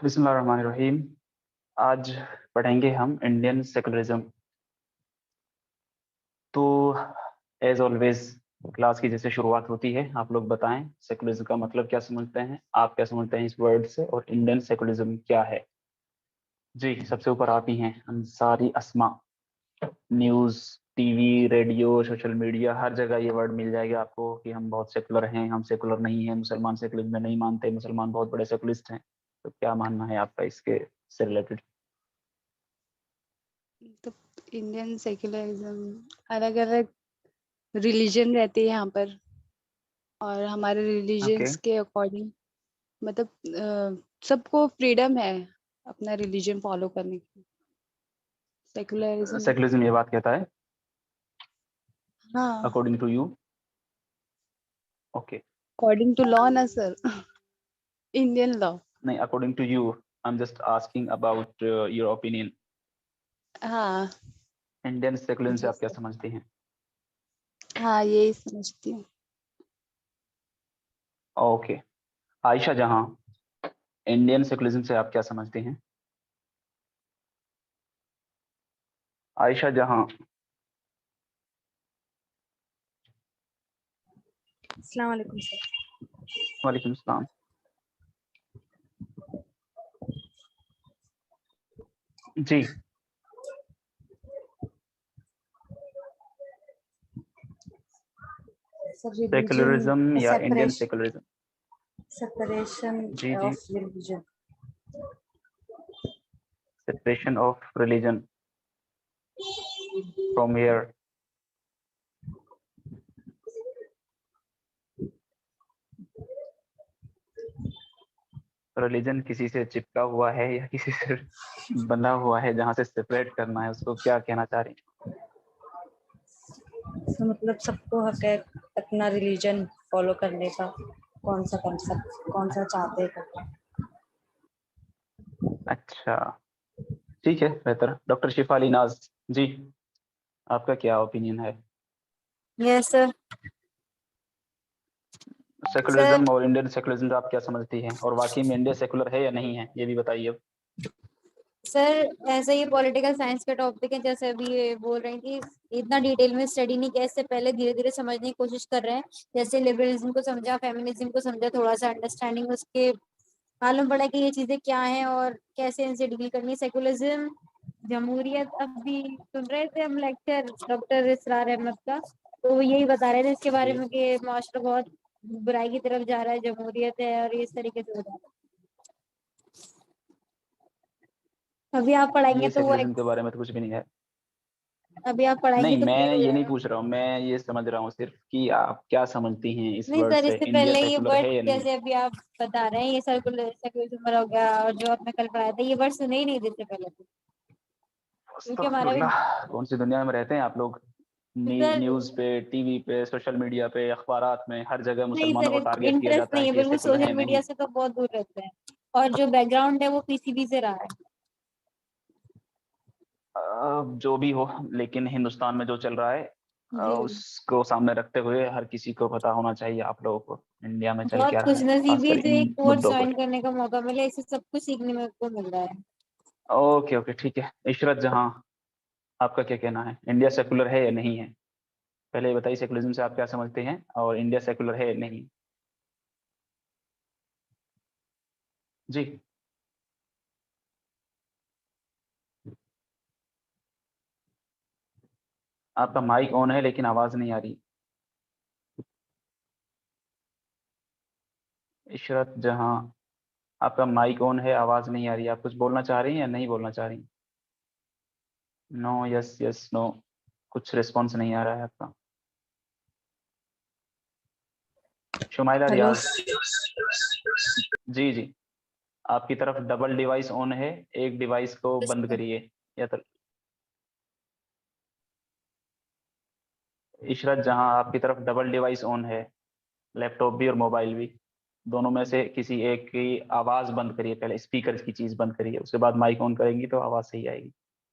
बिस्मिल्लाहिर्रहमानिर्रहीम। आज पढ़ेंगे हम इंडियन सेकुलरिज्म। तो एज ऑलवेज क्लास की जैसे शुरुआत होती है, आप लोग बताएं सेकुलरिज्म का मतलब क्या समझते हैं, आप क्या समझते हैं इस वर्ड से, और इंडियन सेकुलरिज्म क्या है। जी, सबसे ऊपर आप ही हैं Ansari Asma. News, TV, radio, social media, हर जगह ये वर्ड मिल जाएगा आपको कि हम बहुत सेकुलर हैं, हम सेकुलर नहीं हैं, मुसलमान सेकुलरिज्म में नहीं मानते, मुसलमान बहुत बड़े सेकुलरिस्ट हैं। तो क्या मानना है आपका इसके से रिलेटेड? तो इंडियन सेक्युलरिज्म अलग अलग रिलीजन रहते हैं यहाँ पर, और हमारे ओके, रिलीजन्स के अकॉर्डिंग मतलब सबको फ्रीडम है अपना रिलीजन फॉलो करने की। सेक्युलरिज्म, सेकुलरिज्म ये बात कहता है हाँ, according to you. Okay, according to law ना सर, इंडियन लॉ। नहीं, according to you I am just asking about your opinion. हाँ इंडियन सेकुलरिज्म से जी आप क्या सर, समझते हैं? हाँ यही समझती हूँ। ओके, आयशा जहां, इंडियन सेकुलरिज्म से आप क्या समझते हैं? आयशा जहां। अस्सलाम वालेकुम सर। वालेकुम सलाम। जी, सर रिलीजन सेकुलरिज्म या इंडियन सेपरेशन सेकुलरिज्म। सेपरेशन जी जी, of religion. Separation of religion from where? Religion किसी से चिपका हुआ है या किसी से बंधा हुआ है, जहां से सेपरेट करना है, उसको क्या कहना चाह रही तो मतलब सबको हक है अपना रिलीजन फॉलो करने का। कौन सा कंसेप्ट, कौन सा चाहते हैं करना। हैं? अच्छा, ठीक है, बेहतर। डॉक्टर शिफा अली नाज जी, आपका क्या ओपिनियन है? Yes sir. सर सेकुलरिज्म और इंडियन सेकुलरिज्म आप क्या समझती हैं, और वाकई में इंडिया सेकुलर है या नहीं है, ये भी बताइए अब। सर ऐसे ही पॉलिटिकल साइंस का टॉपिक है, जैसे अभी ये बोल रही थी, इतना डिटेल में स्टडी नहीं किया, इससे पहले धीरे धीरे समझने की कोशिश कर रहे हैं। जैसे लिबरलिज्म को समझा, फेमिनिज्म को समझा, थोड़ा सा अंडरस्टैंडिंग उसके मालूम पड़ा कि ये चीजें क्या हैं और कैसे इनसे डील करनी है। सेकुलरिज्म, जमहूरियत, अभी सुन रहे थे हम लेक्चर डॉक्टर इसरार अहमद का, तो वो यही बता रहे थे इसके बारे जी, में कि माशरा बहुत बुराई की तरफ जा रहा है, जमहूरियत है और इस तरीके से हो रहा है। अभी आप पढ़ाएंगे ये तो वो सेकुलरिज्म के बारे में तो कुछ भी नहीं है। अभी आप पढ़ाएंगे नहीं, तो क्लियर मैं हो ये नहीं जाएगा। पूछ रहा हूँ, मैं ये समझ रहा हूँ सिर्फ कि आप क्या समझती हैं इस नहीं वर्ड सर, से, इससे इंडिया पहले ये सेकुलर वर्ड है या नहीं। जैसे अभी आप बता रहे हैं, ये सेकुलरिज्म हो गया, और जो आपने कल पढ़ाया था ये वर्ड सुने ही नहीं थे इससे पहले तो, क्योंकि हमारा भी अस्तगफुरुल्लाह, कौन सी दुनिया में रहते हैं आप लोग? सर, न्यूज़ पे, टीवी पे, सोशल मीडिया पे, अखबारात में, हर जगह नहीं मुसलमानों सर, को टारगेट किया इंटरेस्ट जाता है नहीं है, कि ये बिल्कुल सेकुलर सोशल है मीडिया नहीं। से तो बहुत दूर रहते हैं, और जो बैकग्राउंड है वो पीसीबी से रहा है। जो भी हो, लेकिन हिंदुस्तान में जो चल रहा है जी, उसको सामने रखते हुए हर किसी को पता होना चाहिए आप लोगों को इंडिया में चल बहुत क्या रहा खुश है, नसीबी है खासकर जो एक इन कोर्स मुद्दों ज्वाइन पर। करने का मौका मिला, इससे सब कुछ सीखने को मिल रहा है। ओके ओके, ठीक है। इशरत जहां, आपका क्या कहना है, इंडिया सेकुलर है या नहीं है? पहले ये बताइए सेकुलरिज्म से आप क्या समझते हैं, और इंडिया सेकुलर है या नहीं। जी, आपका माइक ऑन है लेकिन आवाज नहीं आ रही। इशरत जहां, आपका माइक ऑन है, आवाज नहीं आ रही, आप कुछ बोलना चाह रही हैं या नहीं बोलना चाह रही? नो, यस यस नो, कुछ रिस्पॉन्स नहीं आ रहा है आपका। शुमाइला हेलो। रियाज जी जी, आपकी तरफ डबल डिवाइस ऑन है, एक डिवाइस को बंद करिए या तो। इशरत जहां, आपकी तरफ डबल डिवाइस ऑन है, लैपटॉप भी और मोबाइल भी, दोनों में से किसी एक की आवाज बंद करिए, पहले स्पीकर की चीज बंद करिए, उसके बाद माइक ऑन करेंगी तो आवाज सही आएगी।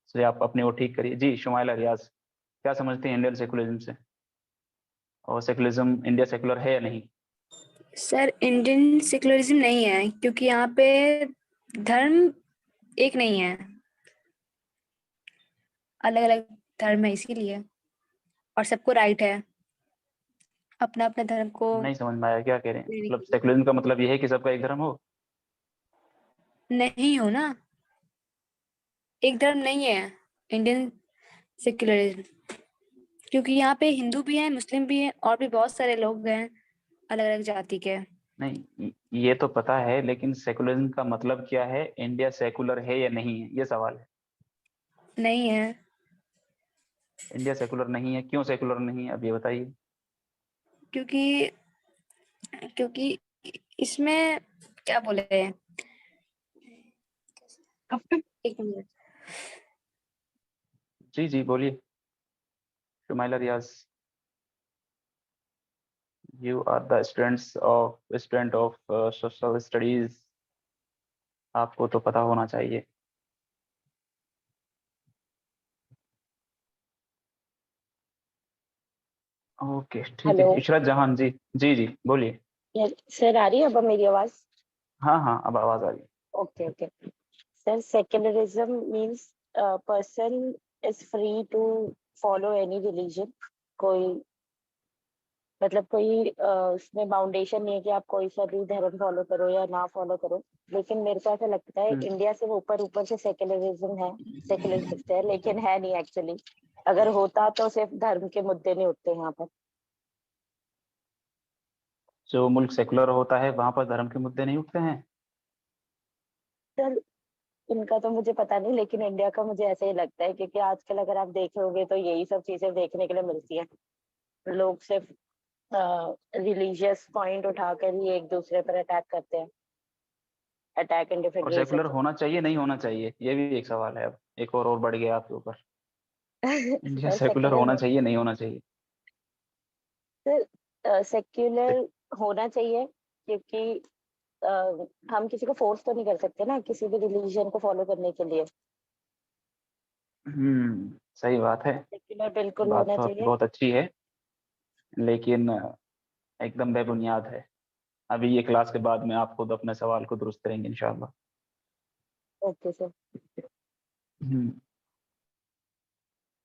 इसलिए आप अपने वो ठीक करिए। जी, शुमाइला रियाज, क्या समझते हैं इंडियन सेकुलरिज्म से, और सेकुलरिज्म इंडिया सेकुलर है या नहीं? सर इंडियन सेकुलरिज्म नहीं है, क्योंकि यहाँ पे धर्म एक नहीं है, अलग अलग धर्म है इसीलिए, और सबको राइट है अपना अपने धर्म को नहीं समझ में आया क्या कह रहे हैं। लेने मतलब के लिए। सेकुलरिज्म का मतलब ये है कि सबका एक धर्म हो? नहीं हो ना, एक धर्म नहीं है इंडियन सेक्युलरिज्म, क्योंकि यहाँ पे हिंदू भी हैं, मुस्लिम भी हैं, और भी बहुत सारे लोग हैं अलग अलग जाति के। नहीं, ये तो पता है, लेकिन सेकुलरिज्म का मतलब क्या है? इंडिया सेकुलर है या नहीं है, ये सवाल है। नहीं है, इंडिया सेकुलर नहीं है, क्यों सेकुलर नहीं है, अब ये बताइए। क्योंकि क्योंकि इसमें क्या बोले, एक मिनट। जी जी बोलिए। Shumaila Riaz, you are the student of social studies, आपको तो पता होना चाहिए। ओके ठीक है, हेलो इशरत जहान जी। जी जी बोलिए। सर, आ रही है अब मेरी आवाज? हाँ हाँ, अब आवाज आ रही है। Okay okay sir, secularism means person is free to follow any religion. कोई मतलब कोई उसमें बाउंडेशन नहीं है कि आप कोई सा भी धर्म फॉलो करो या ना फॉलो करो। लेकिन मेरे को ऐसा लगता है इंडिया से ऊपर ऊपर से सेक्युलरिज्म है, सेक्युलरिस्ट है, लेकिन है नहीं एक्चुअली। अगर होता तो सिर्फ धर्म के मुद्दे नहीं उठते यहाँ पर। जो मुल्क सेकुलर होता है वहां पर धर्म के मुद्दे नहीं उठते हैं? सर, इनका तो मुझे पता नहीं, लेकिन इंडिया का मुझे ऐसे ही लगता है, क्योंकि आजकल अगर आप देखोगे तो यही सब चीजें देखने के लिए मिलती हैं। लोग सिर्फ रिलीजियस पॉइंट उठाकर ही एक दूसरे पर अटैक करते हैं, अटैक इन डिफरेंट और सेकुलर रीजंस। होना चाहिए नहीं होना चाहिए, ये भी एक सवाल है। अब एक और बढ़ गया आपके ऊपर। इंडिया सर सेकुलर होना सेक्युलर चाहिए नहीं होना चाहिए? सर सेक्युलर होना चाहिए, क्योंकि हम किसी को फोर्स तो नहीं कर सकते ना किसी भी रिलीजन को फॉलो करने के लिए। सही बात है। सेक्युलर बिल्कुल बात होना तो आपकी चाहिए। बहुत अच्छी है, लेकिन एकदम बेबुनियाद है। अभी ये क्लास के बाद में आप खुद अपने सवाल को दुरुस्त करेंगे इंशाल्लाह। Okay sir. हम्म,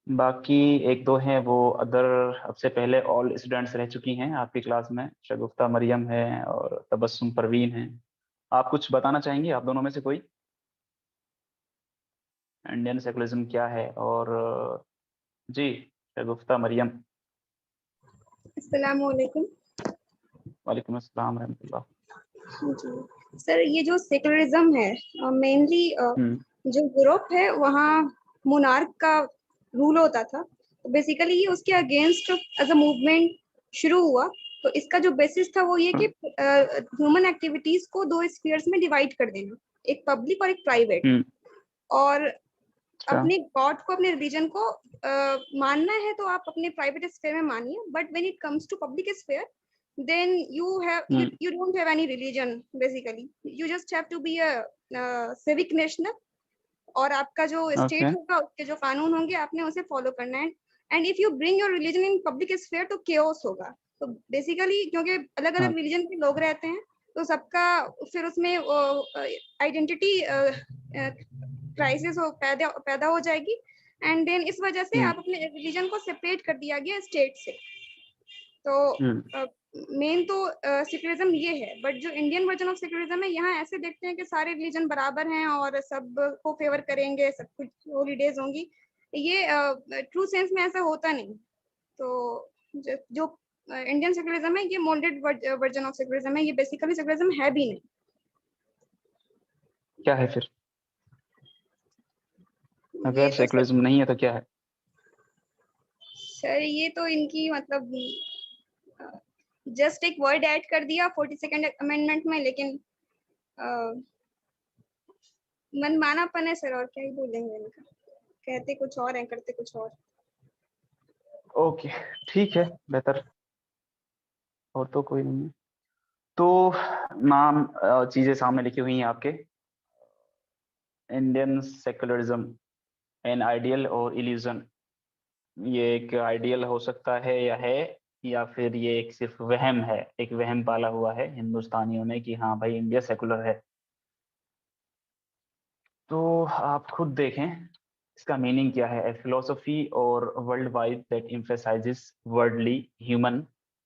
बाकी एक दो हैं वो अदर, अब से पहले ऑल स्टूडेंट्स रह चुकी हैं आपकी क्लास में। शगुफ्ता मरियम है और तबस्सुम परवीन है। आप कुछ बताना चाहेंगे, आप दोनों में से कोई? इंडियन सेकुलरिज्म क्या है? और जी, शगुफ्ता मरियम। अस्सलाम वालेकुम। वालेकुम अस्सलाम रहमतुल्लाह। जी सर, ये जो सेकुलरिज्म है मेनली हम्म जो यूरोप है वहाँ मोनार्क का रूल होता था। तो बेसिकली ये उसके अगेंस्ट एज अ मूवमेंट शुरू हुआ। तो इसका जो बेसिस था वो ये कि ह्यूमन एक्टिविटीज को दो स्फीयर्स में डिवाइड कर देना, एक पब्लिक और एक प्राइवेट। हम्म और अच्छा। अपने गॉड को, अपने रिलीजन को मानना है तो आप अपने प्राइवेट स्फेयर में मानिए, but when it comes to public sphere then you don't have any religion basically. You just have to be a civic national, और आपका जो ओके। स्टेट होगा उसके जो कानून होंगे आपने उसे फॉलो करना है। And if you bring your religion in public sphere तो केओस होगा। तो बेसिकली क्योंकि अलग अलग रिलीजन के लोग रहते हैं तो सबका फिर उसमें आइडेंटिटी क्राइसिस पैदा हो जाएगी। एंड देन इस वजह से आप अपने रिलीजन को सेपरेट कर दिया गया स्टेट से। तो मेन तो सेक्युलरिज्म ये है, बट जो इंडियन वर्जन ऑफ सेक्युलरिज्म है यहाँ ऐसे देखते हैं कि सारे रिलीजन बराबर हैं और सब को फेवर करेंगे, सब कुछ हॉलीडेज होंगी। ये ट्रू सेंस में ऐसा होता नहीं। तो जो इंडियन सेक्युलरिज्म है ये मोल्डेड वर्जन ऑफ सेक्युलरिज्म है, ये बेसिकली सेक्युलरिज्म है भी नहीं। क्या है फिर? अगर ये तो सेकुलरिज्म नहीं है तो क्या है? सर ये तो इनकी मतलब जस्ट एक वर्ड ऐड कर दिया 42nd अमेंडमेंट में, लेकिन मनमानापन है सर, और क्या ही बोलेंगे इनका। कहते कुछ और है, करते कुछ और। ओके ठीक है, बेहतर। और तो कोई नहीं है तो नाम चीजें सामने लिखी हुई हैं आपके। इंडियन सेकुलरिज्म एन आइडियल और इल्यूजन। ये एक आइडियल हो सकता है या फिर ये एक सिर्फ वहम है, एक वहम पाला हुआ है हिंदुस्तानियों ने कि हाँ भाई इंडिया सेकुलर है। तो आप खुद देखें इसका मीनिंग क्या है। ए फिलोसफी और world view that emphasizes worldly human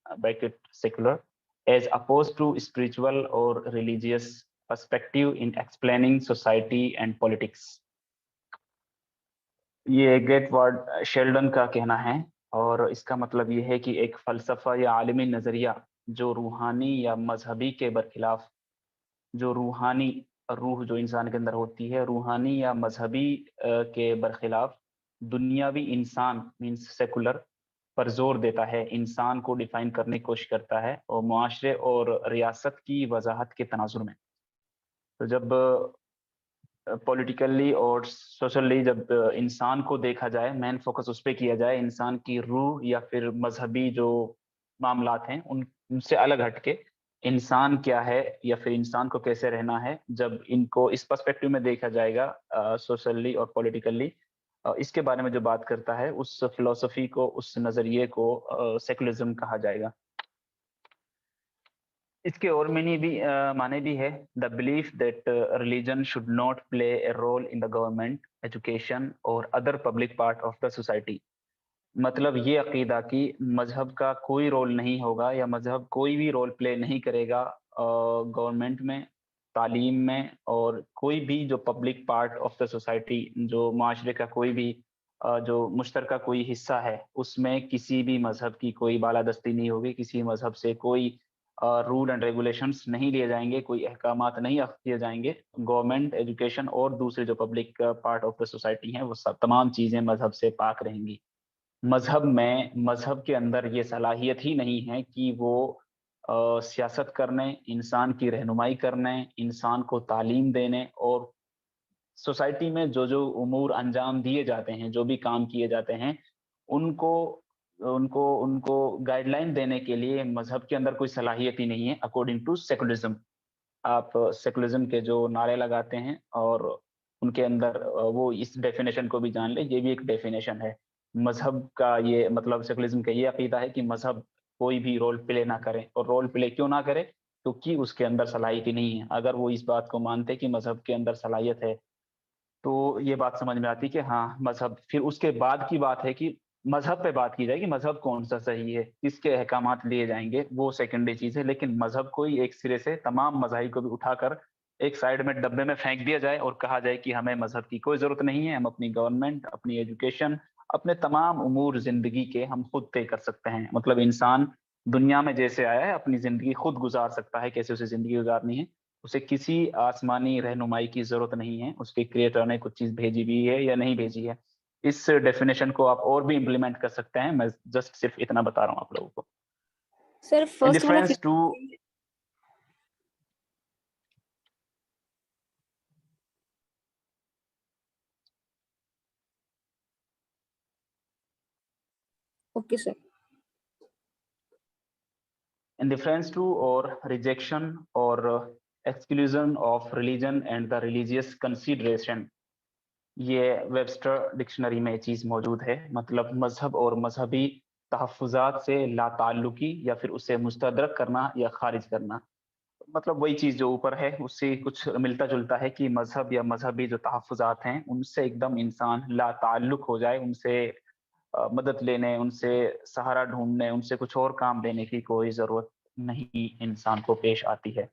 bracket secular as oppose to spiritual और religious perspective in explaining society and politics. ये गेटवर्ड शेल्डन का कहना है और इसका मतलब ये है कि एक फलसफा या आलमी नज़रिया जो रूहानी या मजहबी के बरखिलाफ, जो रूहानी रूह जो इंसान के अंदर होती है, रूहानी या मजहबी के बरखिलाफ दुनियावी इंसान मीन्स सेकुलर पर जोर देता है, इंसान को डिफाइन करने की कोशिश करता है और मुआशरे और रियासत की वजाहत के तनाजुर में। तो जब पॉलिटिकली और सोशली जब इंसान को देखा जाए, मेन फोकस उस पर किया जाए, इंसान की रूह या फिर मजहबी जो मामलात हैं उनसे अलग हटके इंसान क्या है या फिर इंसान को कैसे रहना है, जब इनको इस पर्सपेक्टिव में देखा जाएगा सोशली और पॉलिटिकली, इसके बारे में जो बात करता है उस फिलोसफी को, उस नज़रिए को सेकुलरिज्म कहा जाएगा। इसके और माने भी है। The belief that religion should not play a role in the government, education और other public part of the society. मतलब ये अकीदा कि मजहब का कोई रोल नहीं होगा या मजहब कोई भी रोल प्ले नहीं करेगा गवर्नमेंट में, तालीम में और कोई भी जो public part of the society, जो माशरे का कोई भी जो मुश्तरका कोई हिस्सा है, उसमें किसी भी मजहब की कोई बालादस्ती नहीं होगी, किसी मजहब से कोई रूल एंड रेगुलेशंस नहीं लिए जाएंगे, कोई अहकामात नहीं किए जाएंगे। गवर्नमेंट, एजुकेशन और दूसरे जो public part of the society हैं वो सब तमाम चीज़ें मजहब से पाक रहेंगी। मजहब के अंदर ये सलाहियत ही नहीं है कि वो सियासत करने, इंसान की रहनुमाई करने, इंसान को तालीम देने और सोसाइटी में जो जो उमूर अंजाम दिए जाते हैं, जो भी काम किए जाते हैं, उनको उनको उनको गाइडलाइन देने के लिए मजहब के अंदर कोई सलाहियत ही नहीं है अकॉर्डिंग टू सेकुलरिज्म। आप सेकुलरिज्म के जो नारे लगाते हैं और उनके अंदर वो इस डेफिनेशन को भी जान ले, ये भी एक डेफिनेशन है मजहब का। ये मतलब सेकुलरिज्म का ये अकीदा है कि मजहब कोई भी रोल प्ले ना करे, और रोल प्ले क्यों ना करे, क्योंकि उसके अंदर सलाहियत ही नहीं है। अगर वो इस बात को मानते कि मजहब के अंदर सलाहियत है तो ये बात समझ में आती कि हाँ मजहब, फिर उसके बाद की बात है कि मजहब पे बात की जाएगी, मजहब कौन सा सही है, किसके अहकामात लिए जाएंगे, वो सेकेंडरी चीज है। लेकिन मजहब को ही एक सिरे से तमाम मजाहिब को भी उठाकर एक साइड में डब्बे में फेंक दिया जाए और कहा जाए कि हमें मजहब की कोई जरूरत नहीं है, हम अपनी गवर्नमेंट, अपनी एजुकेशन, अपने तमाम उमूर जिंदगी के हम खुद तय कर सकते हैं। मतलब इंसान दुनिया में जैसे आया है अपनी जिंदगी खुद गुजार सकता है, कैसे उसे जिंदगी गुजारनी है, उसे किसी आसमानी रहनुमाई की जरूरत नहीं है, उसके क्रिएटर ने कुछ चीज भेजी भी है या नहीं भेजी है। इस डेफिनेशन को आप और भी इम्प्लीमेंट कर सकते हैं, मैं जस्ट सिर्फ इतना बता रहा हूँ आप लोगों को। सर इन फर्स्ट वाला difference to okay sir. indifference to or rejection or exclusion of religion and the religious consideration, ये वेबस्टर डिक्शनरी में चीज मौजूद है। मतलब मजहब और मजहबी तहफ़्फ़ुज़ात से लाताल्लुकी या फिर उसे मुस्तदरक करना या खारिज करना। मतलब वही चीज जो ऊपर है उससे कुछ मिलता जुलता है कि मजहब या मजहबी जो तहफ़्फ़ुज़ात हैं उनसे एकदम इंसान लाताल्लुक हो जाए, उनसे मदद लेने, उनसे सहारा ढूंढने, उनसे कुछ और काम लेने की कोई जरूरत नहीं इंसान को पेश आती है।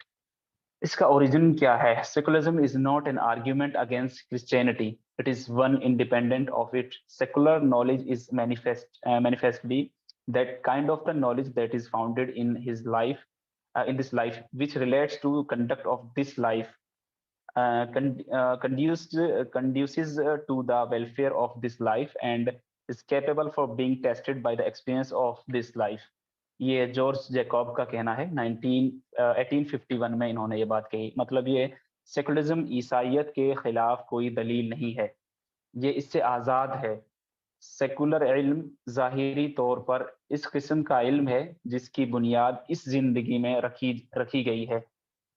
इसका ओरिजिन क्या है? Secularism is not an argument against Christianity, it is one independent of it. Secular knowledge is manifestly that kind of the knowledge that is founded in his life, in this life, which relates to conduct of this life, conduces to the welfare of this life and is capable for being tested by the experience of this life। ये George Jacob का कहना है। 1851 में इन्होंने ये बात कही। मतलब ये सेकुलरिज्म ईसाइयत के खिलाफ कोई दलील नहीं है, ये इससे आज़ाद है। सेकुलर इल्म ज़ाहिरी तौर पर इस किस्म का इल्म है जिसकी बुनियाद इस जिंदगी में रखी गई है,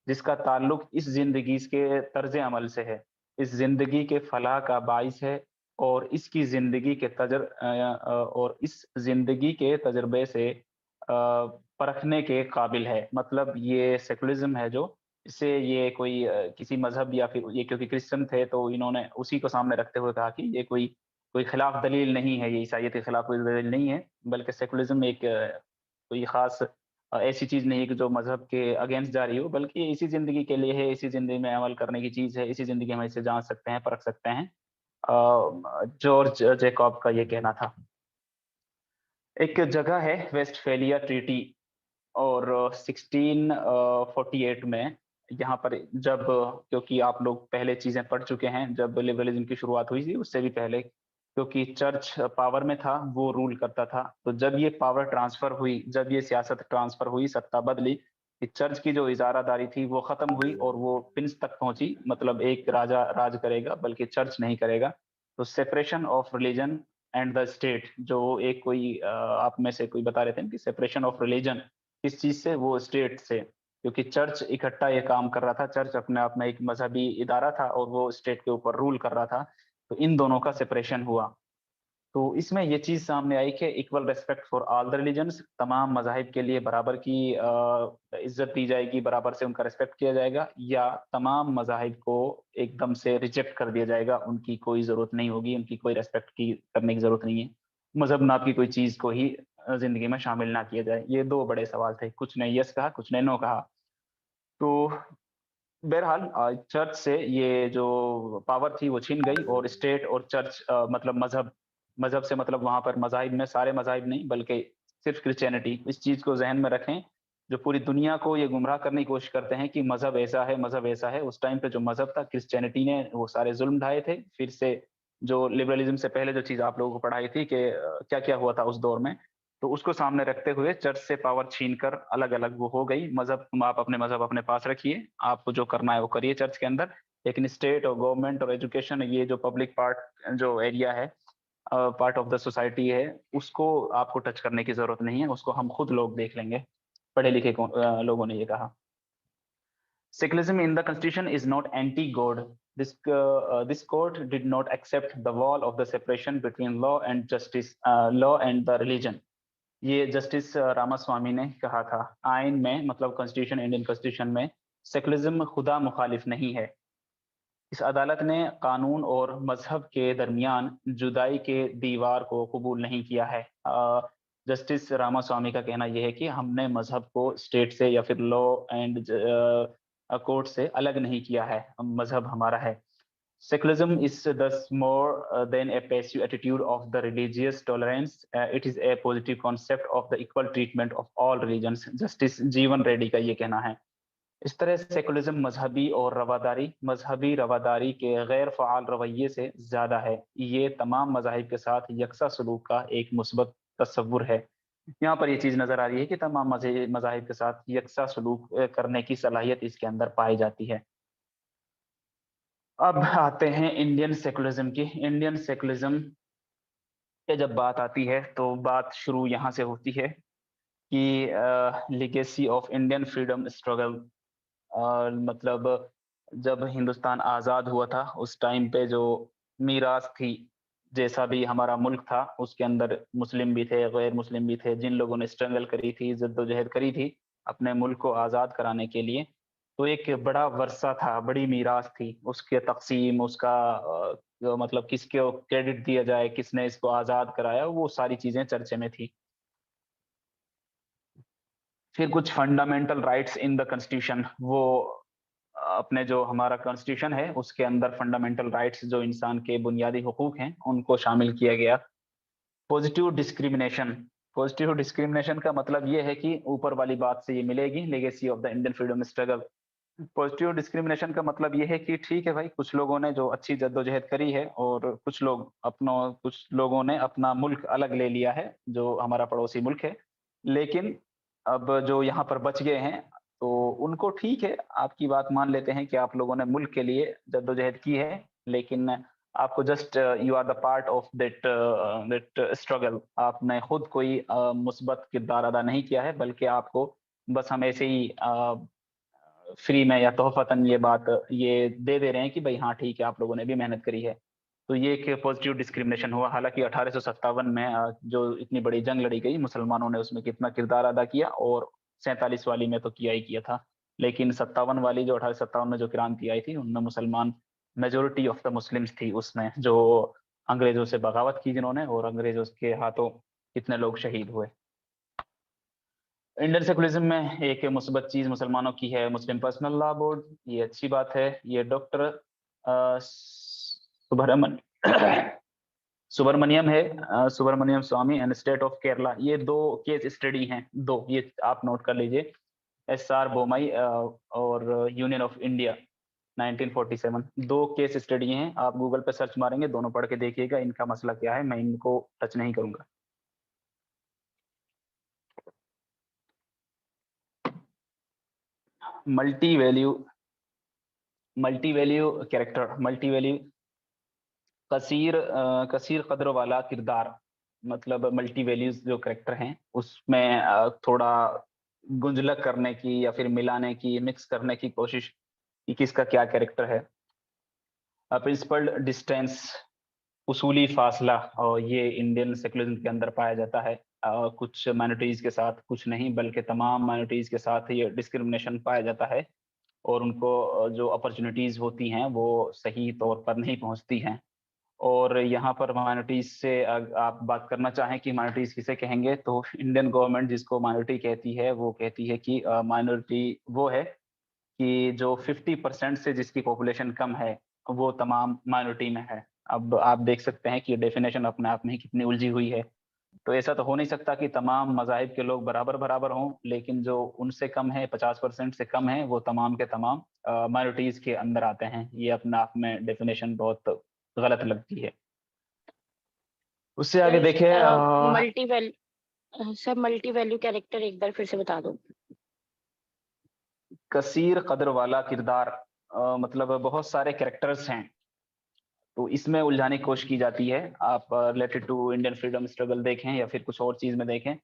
जिसका ताल्लुक इस जिंदगी के तर्ज अमल से है, इस जिंदगी के फलाह का बाइस है और इसकी जिंदगी के और इस जिंदगी के तजर्बे से परखने के काबिल है। मतलब ये सेकुलरिज्म है जो इससे ये कोई किसी मजहब या फिर ये क्योंकि क्रिश्चियन थे तो इन्होंने उसी को सामने रखते हुए कहा कि ये कोई कोई खिलाफ दलील नहीं है, ये ईसाइयत के खिलाफ कोई दलील नहीं है, बल्कि सेकुलरिज्म एक कोई खास ऐसी चीज नहीं है कि जो मजहब के अगेंस्ट जा रही हो, बल्कि इसी जिंदगी के लिए है, इसी जिंदगी में अमल करने की चीज है, इसी जिंदगी में इसे जान सकते हैं, परख सकते हैं। जॉर्ज जैकब का ये कहना था। एक जगह है वेस्टफेलिया ट्रीटी, और 1648 में यहाँ पर जब, क्योंकि आप लोग पहले चीजें पढ़ चुके हैं, जब लिबरलिज्म की शुरुआत हुई थी उससे भी पहले, क्योंकि चर्च पावर में था, वो रूल करता था, तो जब ये पावर ट्रांसफर हुई, जब ये सियासत ट्रांसफर हुई, सत्ता बदली, कि चर्च की जो इजारादारी थी वो खत्म हुई और वो प्रिंस तक पहुंची, मतलब एक राजा राज करेगा बल्कि चर्च नहीं करेगा। तो separation of religion and the state, जो एक कोई आप में से कोई बता रहे थे कि सेपरेशन ऑफ रिलीजन किस चीज से, वो स्टेट से, क्योंकि चर्च इकट्ठा ये काम कर रहा था, चर्च अपने आप में एक मजहबी इदारा था और वो स्टेट के ऊपर रूल कर रहा था, तो इन दोनों का सेपरेशन हुआ। तो इसमें ये चीज सामने आई कि equal respect for all the religions, तमाम मजाहिब के लिए बराबर की इज्जत दी जाएगी, बराबर से उनका रिस्पेक्ट किया जाएगा, या तमाम मजाहिब को एकदम से रिजेक्ट कर दिया जाएगा, उनकी कोई जरूरत नहीं होगी, उनकी कोई रिस्पेक्ट की करने की जरूरत नहीं है, मजहब नाम की कोई चीज को ही जिंदगी में शामिल ना किया जाए। ये दो बड़े सवाल थे, कुछ ने यस कहा, कुछ ने नो कहा। तो बहरहाल चर्च से ये जो पावर थी वो छीन गई, और स्टेट और चर्च मतलब मजहब, मजहब से मतलब वहां पर मजाहिब में सारे मजाहिब नहीं बल्कि सिर्फ क्रिश्चियनिटी, इस चीज को जहन में रखें। जो पूरी दुनिया को ये गुमराह करने की कोशिश करते हैं कि मजहब ऐसा है, मजहब ऐसा है, उस टाइम पे जो मजहब था क्रिश्चियनिटी ने वो सारे जुल्म ढाए थे। फिर से जो लिबरलिज्म से पहले जो चीज आप लोगों को पढ़ाई थी कि क्या क्या हुआ था उस दौर में, तो उसको सामने रखते हुए चर्च से पावर छीनकर अलग अलग वो हो गई। मजहब, आप अपने मजहब अपने पास रखिए, आपको जो करना है वो करिए चर्च के अंदर, लेकिन स्टेट और गवर्नमेंट और एजुकेशन, ये जो पब्लिक पार्ट जो एरिया है, पार्ट ऑफ द सोसाइटी है, उसको आपको टच करने की जरूरत नहीं है, उसको हम खुद लोग देख लेंगे, पढ़े लिखे लोगों ने ये कहा। Secularism in the constitution is not anti-God. This court did not accept the wall of the separation between law and justice, law and the religion. ये जस्टिस रामास्वामी ने कहा था। आइन में मतलब कॉन्स्टिट्यूशन, इंडियन कॉन्स्टिट्यूशन में सेकुलरिज्म खुदा मुखालिफ नहीं है। इस अदालत ने कानून और मजहब के दरमियान जुदाई के दीवार को कबूल नहीं किया है। जस्टिस रामास्वामी का कहना यह है कि हमने मजहब को स्टेट से या फिर लॉ एंड कोर्ट से अलग नहीं किया है, मजहब हमारा है। Secularism is thus more than a passive attitude of the religious tolerance. It is a positive concept of the equal treatment of all religions. Justice जीवन रेड्डी का ये कहना है। इस तरह सेकुलरिज्म मजहबी रवादारी के गैर फ़ाल रवैये से ज़्यादा है। ये तमाम मजाहिब के साथ यकसा सलूक का एक मुस्बत तस्वुर है। यहाँ पर ये चीज़ नज़र आ रही है कि तमाम मजाहिब के साथ यकसा सलूक करने की सलाहियत इसके अंदर पाई जाती है। अब आते हैं इंडियन सेकुलरिज्म की। इंडियन सेकुलरिज्म पे जब बात आती है तो बात शुरू यहाँ से होती है कि legacy of Indian freedom struggle, मतलब जब हिंदुस्तान आज़ाद हुआ था उस टाइम पे जो मीरास थी, जैसा भी हमारा मुल्क था उसके अंदर मुस्लिम भी थे, गैर मुस्लिम भी थे, जिन लोगों ने स्ट्रगल करी थी, जद्दोजहद करी थी अपने मुल्क को आज़ाद कराने के लिए, तो एक बड़ा वर्षा था, बड़ी मीरास थी, उसके तकसीम, उसका मतलब किसको क्रेडिट दिया जाए, किसने इसको आज़ाद कराया, वो सारी चीज़ें चर्चे में थी। फिर कुछ fundamental rights in the constitution, वो अपने जो हमारा कॉन्स्टिट्यूशन है उसके अंदर फंडामेंटल राइट्स जो इंसान के बुनियादी हुकूक हैं उनको शामिल किया गया। पॉजिटिव डिस्क्रिमिनेशन का मतलब ये है कि ऊपर वाली बात से ये मिलेगी, legacy of the Indian freedom struggle. Positive discrimination का मतलब ये है कि ठीक है भाई, कुछ लोगों ने जो अच्छी जद्दोजहद करी है और कुछ लोगों ने अपना मुल्क अलग ले लिया है जो हमारा पड़ोसी मुल्क है, लेकिन अब जो यहाँ पर बच गए हैं तो उनको ठीक है, आपकी बात मान लेते हैं कि आप लोगों ने मुल्क के लिए जद्दोजहद की है, लेकिन आपको just you are the part of that struggle, आपने खुद कोई मुस्बत किरदार अदा नहीं किया है, बल्कि आपको बस हम ऐसे ही फ्री में या तोहफतन ये दे रहे हैं कि भाई हाँ ठीक है, आप लोगों ने भी मेहनत करी है। तो ये एक पॉजिटिव डिस्क्रिमिनेशन हुआ। हालांकि 1857 में जो इतनी बड़ी जंग लड़ी गई, मुसलमानों ने उसमें कितना किरदार अदा किया, और 47 वाली में तो किया ही किया था, लेकिन 57 वाली जो 1857 में जो क्रांति आई थी उनमें मुसलमान मेजोरिटी ऑफ द मुस्लिम्स थी उसमें, जो अंग्रेजों से बगावत की जिन्होंने, और अंग्रेजों के हाथों कितने लोग शहीद हुए। इंडियन सेकुलरिज्म में एक मुस्बत चीज मुसलमानों की है मुस्लिम पर्सनल लॉ बोर्ड, ये अच्छी बात है। ये डॉक्टर सुब्रमण्यम है, सुब्रमण्यम स्वामी एंड स्टेट ऑफ केरला, ये 2 केस स्टडी हैं, 2 ये आप नोट कर लीजिए। SR बोमई और union of India 1947, 2 case study हैं। आप गूगल पे सर्च मारेंगे, दोनों पढ़ के देखिएगा इनका मसला क्या है, मैं इनको टच नहीं करूंगा। Multi value character, multi value कसीर कदर वाला किरदार, मतलब मल्टी वैल्यूज जो कैरेक्टर हैं उसमें थोड़ा गुंजलक करने की या फिर मिलाने की, मिक्स करने की कोशिश कि किसका क्या कैरेक्टर है। प्रिंसिपल डिस्टेंस, उसूली फासला, और ये इंडियन सेकुलरिज्म के अंदर पाया जाता है। कुछ माइनॉरिटीज के साथ, कुछ नहीं बल्कि तमाम माइनॉरिटीज के साथ ये डिस्क्रिमिनेशन पाया जाता है, और उनको जो अपॉर्चुनिटीज होती हैं वो सही तौर पर नहीं पहुंचती हैं। और यहाँ पर माइनॉरिटीज से आप बात करना चाहें कि माइनॉरिटीज किसे कहेंगे, तो इंडियन गवर्नमेंट जिसको माइनॉरिटी कहती है वो कहती है कि माइनॉरिटी वो है कि जो 50% से जिसकी पॉपुलेशन कम है वो तमाम माइनॉरिटी में है। अब आप देख सकते हैं कि डेफिनेशन अपने आप में ही कितनी उलझी हुई है। तो ऐसा तो हो नहीं सकता कि तमाम मज़ाहिब के लोग बराबर बराबर हों, लेकिन जो उनसे कम है, 50% से कम है, वो तमाम के तमाम माइनॉरिटीज के अंदर आते हैं। ये अपने आप में डेफिनेशन बहुत गलत लगती है। उससे आगे देखें सर मल्टी वैल्यू कैरेक्टर एक बार फिर से बता दो। कसीर कदर वाला किरदार, मतलब बहुत सारे कैरेक्टर्स हैं, तो इसमें उलझाने की कोशिश की जाती है। आप related to Indian freedom struggle देखें या फिर कुछ और चीज में देखें,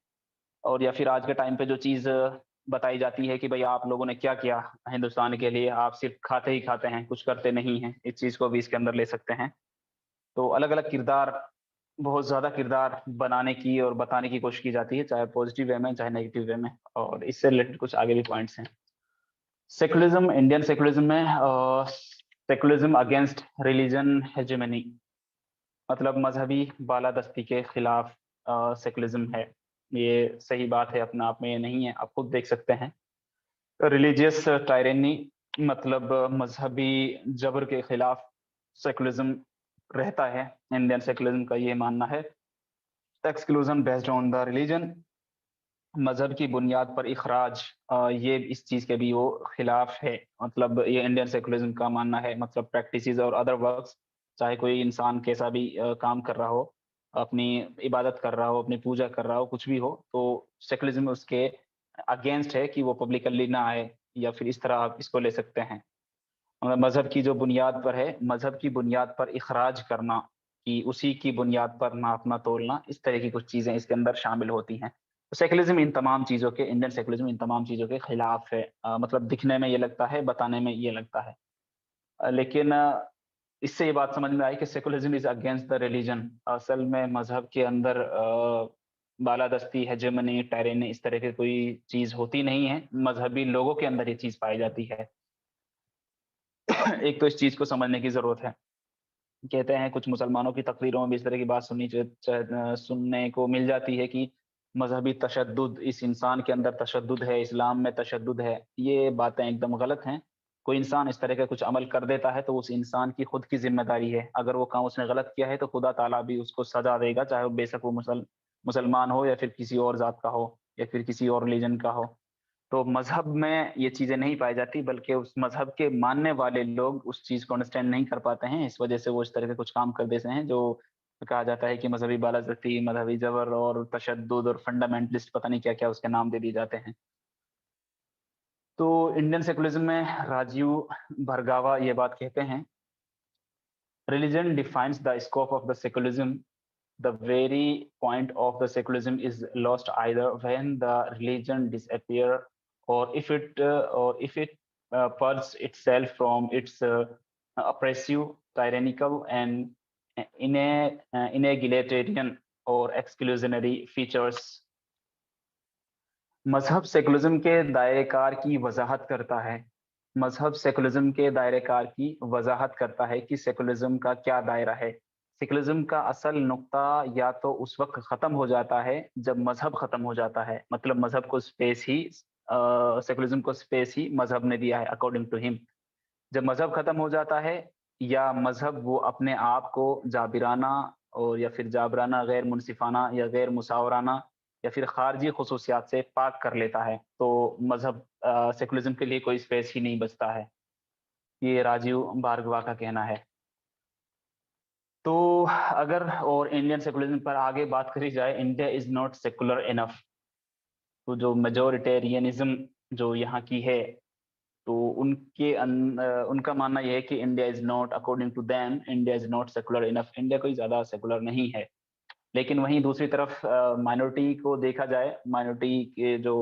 और या फिर आज के टाइम पे जो चीज बताई जाती है कि भाई आप लोगों ने क्या किया हिंदुस्तान के लिए, आप सिर्फ खाते ही खाते हैं, कुछ करते नहीं हैं, इस चीज को भी इसके अंदर ले सकते हैं। तो अलग अलग किरदार, बहुत ज्यादा किरदार बनाने की और बताने की कोशिश की जाती है, चाहे पॉजिटिव वे में चाहे नेगेटिव वे में, और इससे रिलेटेड कुछ आगे भी पॉइंट्स हैं। सेकुलरिज्म, इंडियन सेकुलरिज्म में सेकुलरिज्म अगेंस्ट रिलीजन हेजेमनी, मतलब मजहबी बालादस्ती के खिलाफ सेकुलरिज्म है। ये सही बात है, अपने आप में ये नहीं है, आप खुद देख सकते हैं। रिलीजियस टायरेनी, मतलब मजहबी जबर के खिलाफ सेकुलरिज्म रहता है। इंडियन सेकुलरिज्म का ये मानना है। Exclusion based on the religion, मजहब की बुनियाद पर इखराज, ये इस चीज के भी वो खिलाफ है। मतलब ये इंडियन सेकुलरिज्म का मानना है, मतलब प्रैक्टिसेस और अदर वर्क्स, चाहे कोई इंसान कैसा भी काम कर रहा हो, अपनी इबादत कर रहा हो, अपनी पूजा कर रहा हो, कुछ भी हो, तो सेकुलरिज्म उसके अगेंस्ट है कि वो पब्लिकली ना आए, या फिर इस तरह आप इसको ले सकते हैं। मजहब की जो बुनियाद पर है, मजहब की बुनियाद पर इखराज करना, कि उसी की बुनियाद पर नापना तोलना, इस तरह की कुछ चीजें इसके अंदर शामिल होती हैं। तो सेकुलरिज्म इन तमाम चीजों के, इंडियन सेकुलरिज्म इन तमाम चीजों के खिलाफ है। मतलब दिखने में ये लगता है, बताने में ये लगता है, लेकिन इससे ये बात समझ में आई कि secularism is against the religion. असल में मजहब के अंदर बालादस्ती, हेजेमनी, टायरेनी, इस तरह की कोई चीज होती नहीं है, मजहबी लोगों के अंदर ये चीज पाई जाती है। एक तो इस चीज को समझने की जरूरत है। कहते हैं कुछ मुसलमानों की तकरीरों में भी इस तरह की बात सुनने को मिल जाती है कि मजहबी तशद्दुद, इस इंसान के अंदर तशद्दुद है, इस्लाम में तशद्दुद है। ये बातें एकदम गलत हैं। कोई इंसान इस तरह का कुछ अमल कर देता है तो उस इंसान की खुद की जिम्मेदारी है। अगर वो काम उसने गलत किया है तो खुदा ताला भी उसको सजा देगा, चाहे वो बेशक वो मुसलमान हो या फिर किसी और जात का हो या फिर किसी और रिलीजन का हो। तो मजहब में ये चीजें नहीं पाई जाती, बल्कि उस मजहब के मानने वाले लोग उस चीज को अंडरस्टैंड नहीं कर पाते हैं, इस वजह से वो इस तरह के कुछ काम कर देते हैं, जो कहा जाता है कि मजहबी बालादस्ती, मजहबी जबर और तशद्दुद और फंडामेंटलिस्ट, पता नहीं क्या क्या उसके नाम दे दिए जाते हैं। तो इंडियन सेकुलरिज्म में राजीव भरगावा ये बात कहते हैं, religion defines the scope of the secularism, the very point of the secularism is lost either when the religion disappear, or if it purges itself from its oppressive, tyrannical and inegalitarian or exclusionary features. मजहब secularism के दायरेकार की वजाहत करता है। मजहब secularism के दायरेकार की वजाहत करता है कि सेकुलरिज्म का क्या दायरा है। सेकुलरिज्म का असल नुक्ता या तो उस वक्त खत्म हो जाता है जब मजहब खत्म हो जाता है, मतलब मजहब को स्पेस ही सेकुलरिज्म को स्पेस ही मजहब ने दिया है अकॉर्डिंग टू हिम। जब मजहब खत्म हो जाता है या मजहब वो अपने आप को जाबिराना और या फिर जाबराना, गैर मुनसिफाना या गैर मुसावराना या फिर खारजी खसूसियात से पाक कर लेता है, तो मजहब सेकुलरिज्म के लिए कोई स्पेस ही नहीं बचता है। ये राजीव भार्गवा का कहना है। तो अगर और इंडियन सेकुलरिज्म पर आगे बात करी जाए, India is not secular enough. तो जो मेजोरिटेरियनिज्म जो यहाँ की है, तो उनका मानना यह है कि India is not, according to them, India is not secular enough. India कोई ज्यादा सेकुलर नहीं है। लेकिन वहीं दूसरी तरफ माइनॉरिटी को देखा जाए, माइनॉरिटी के जो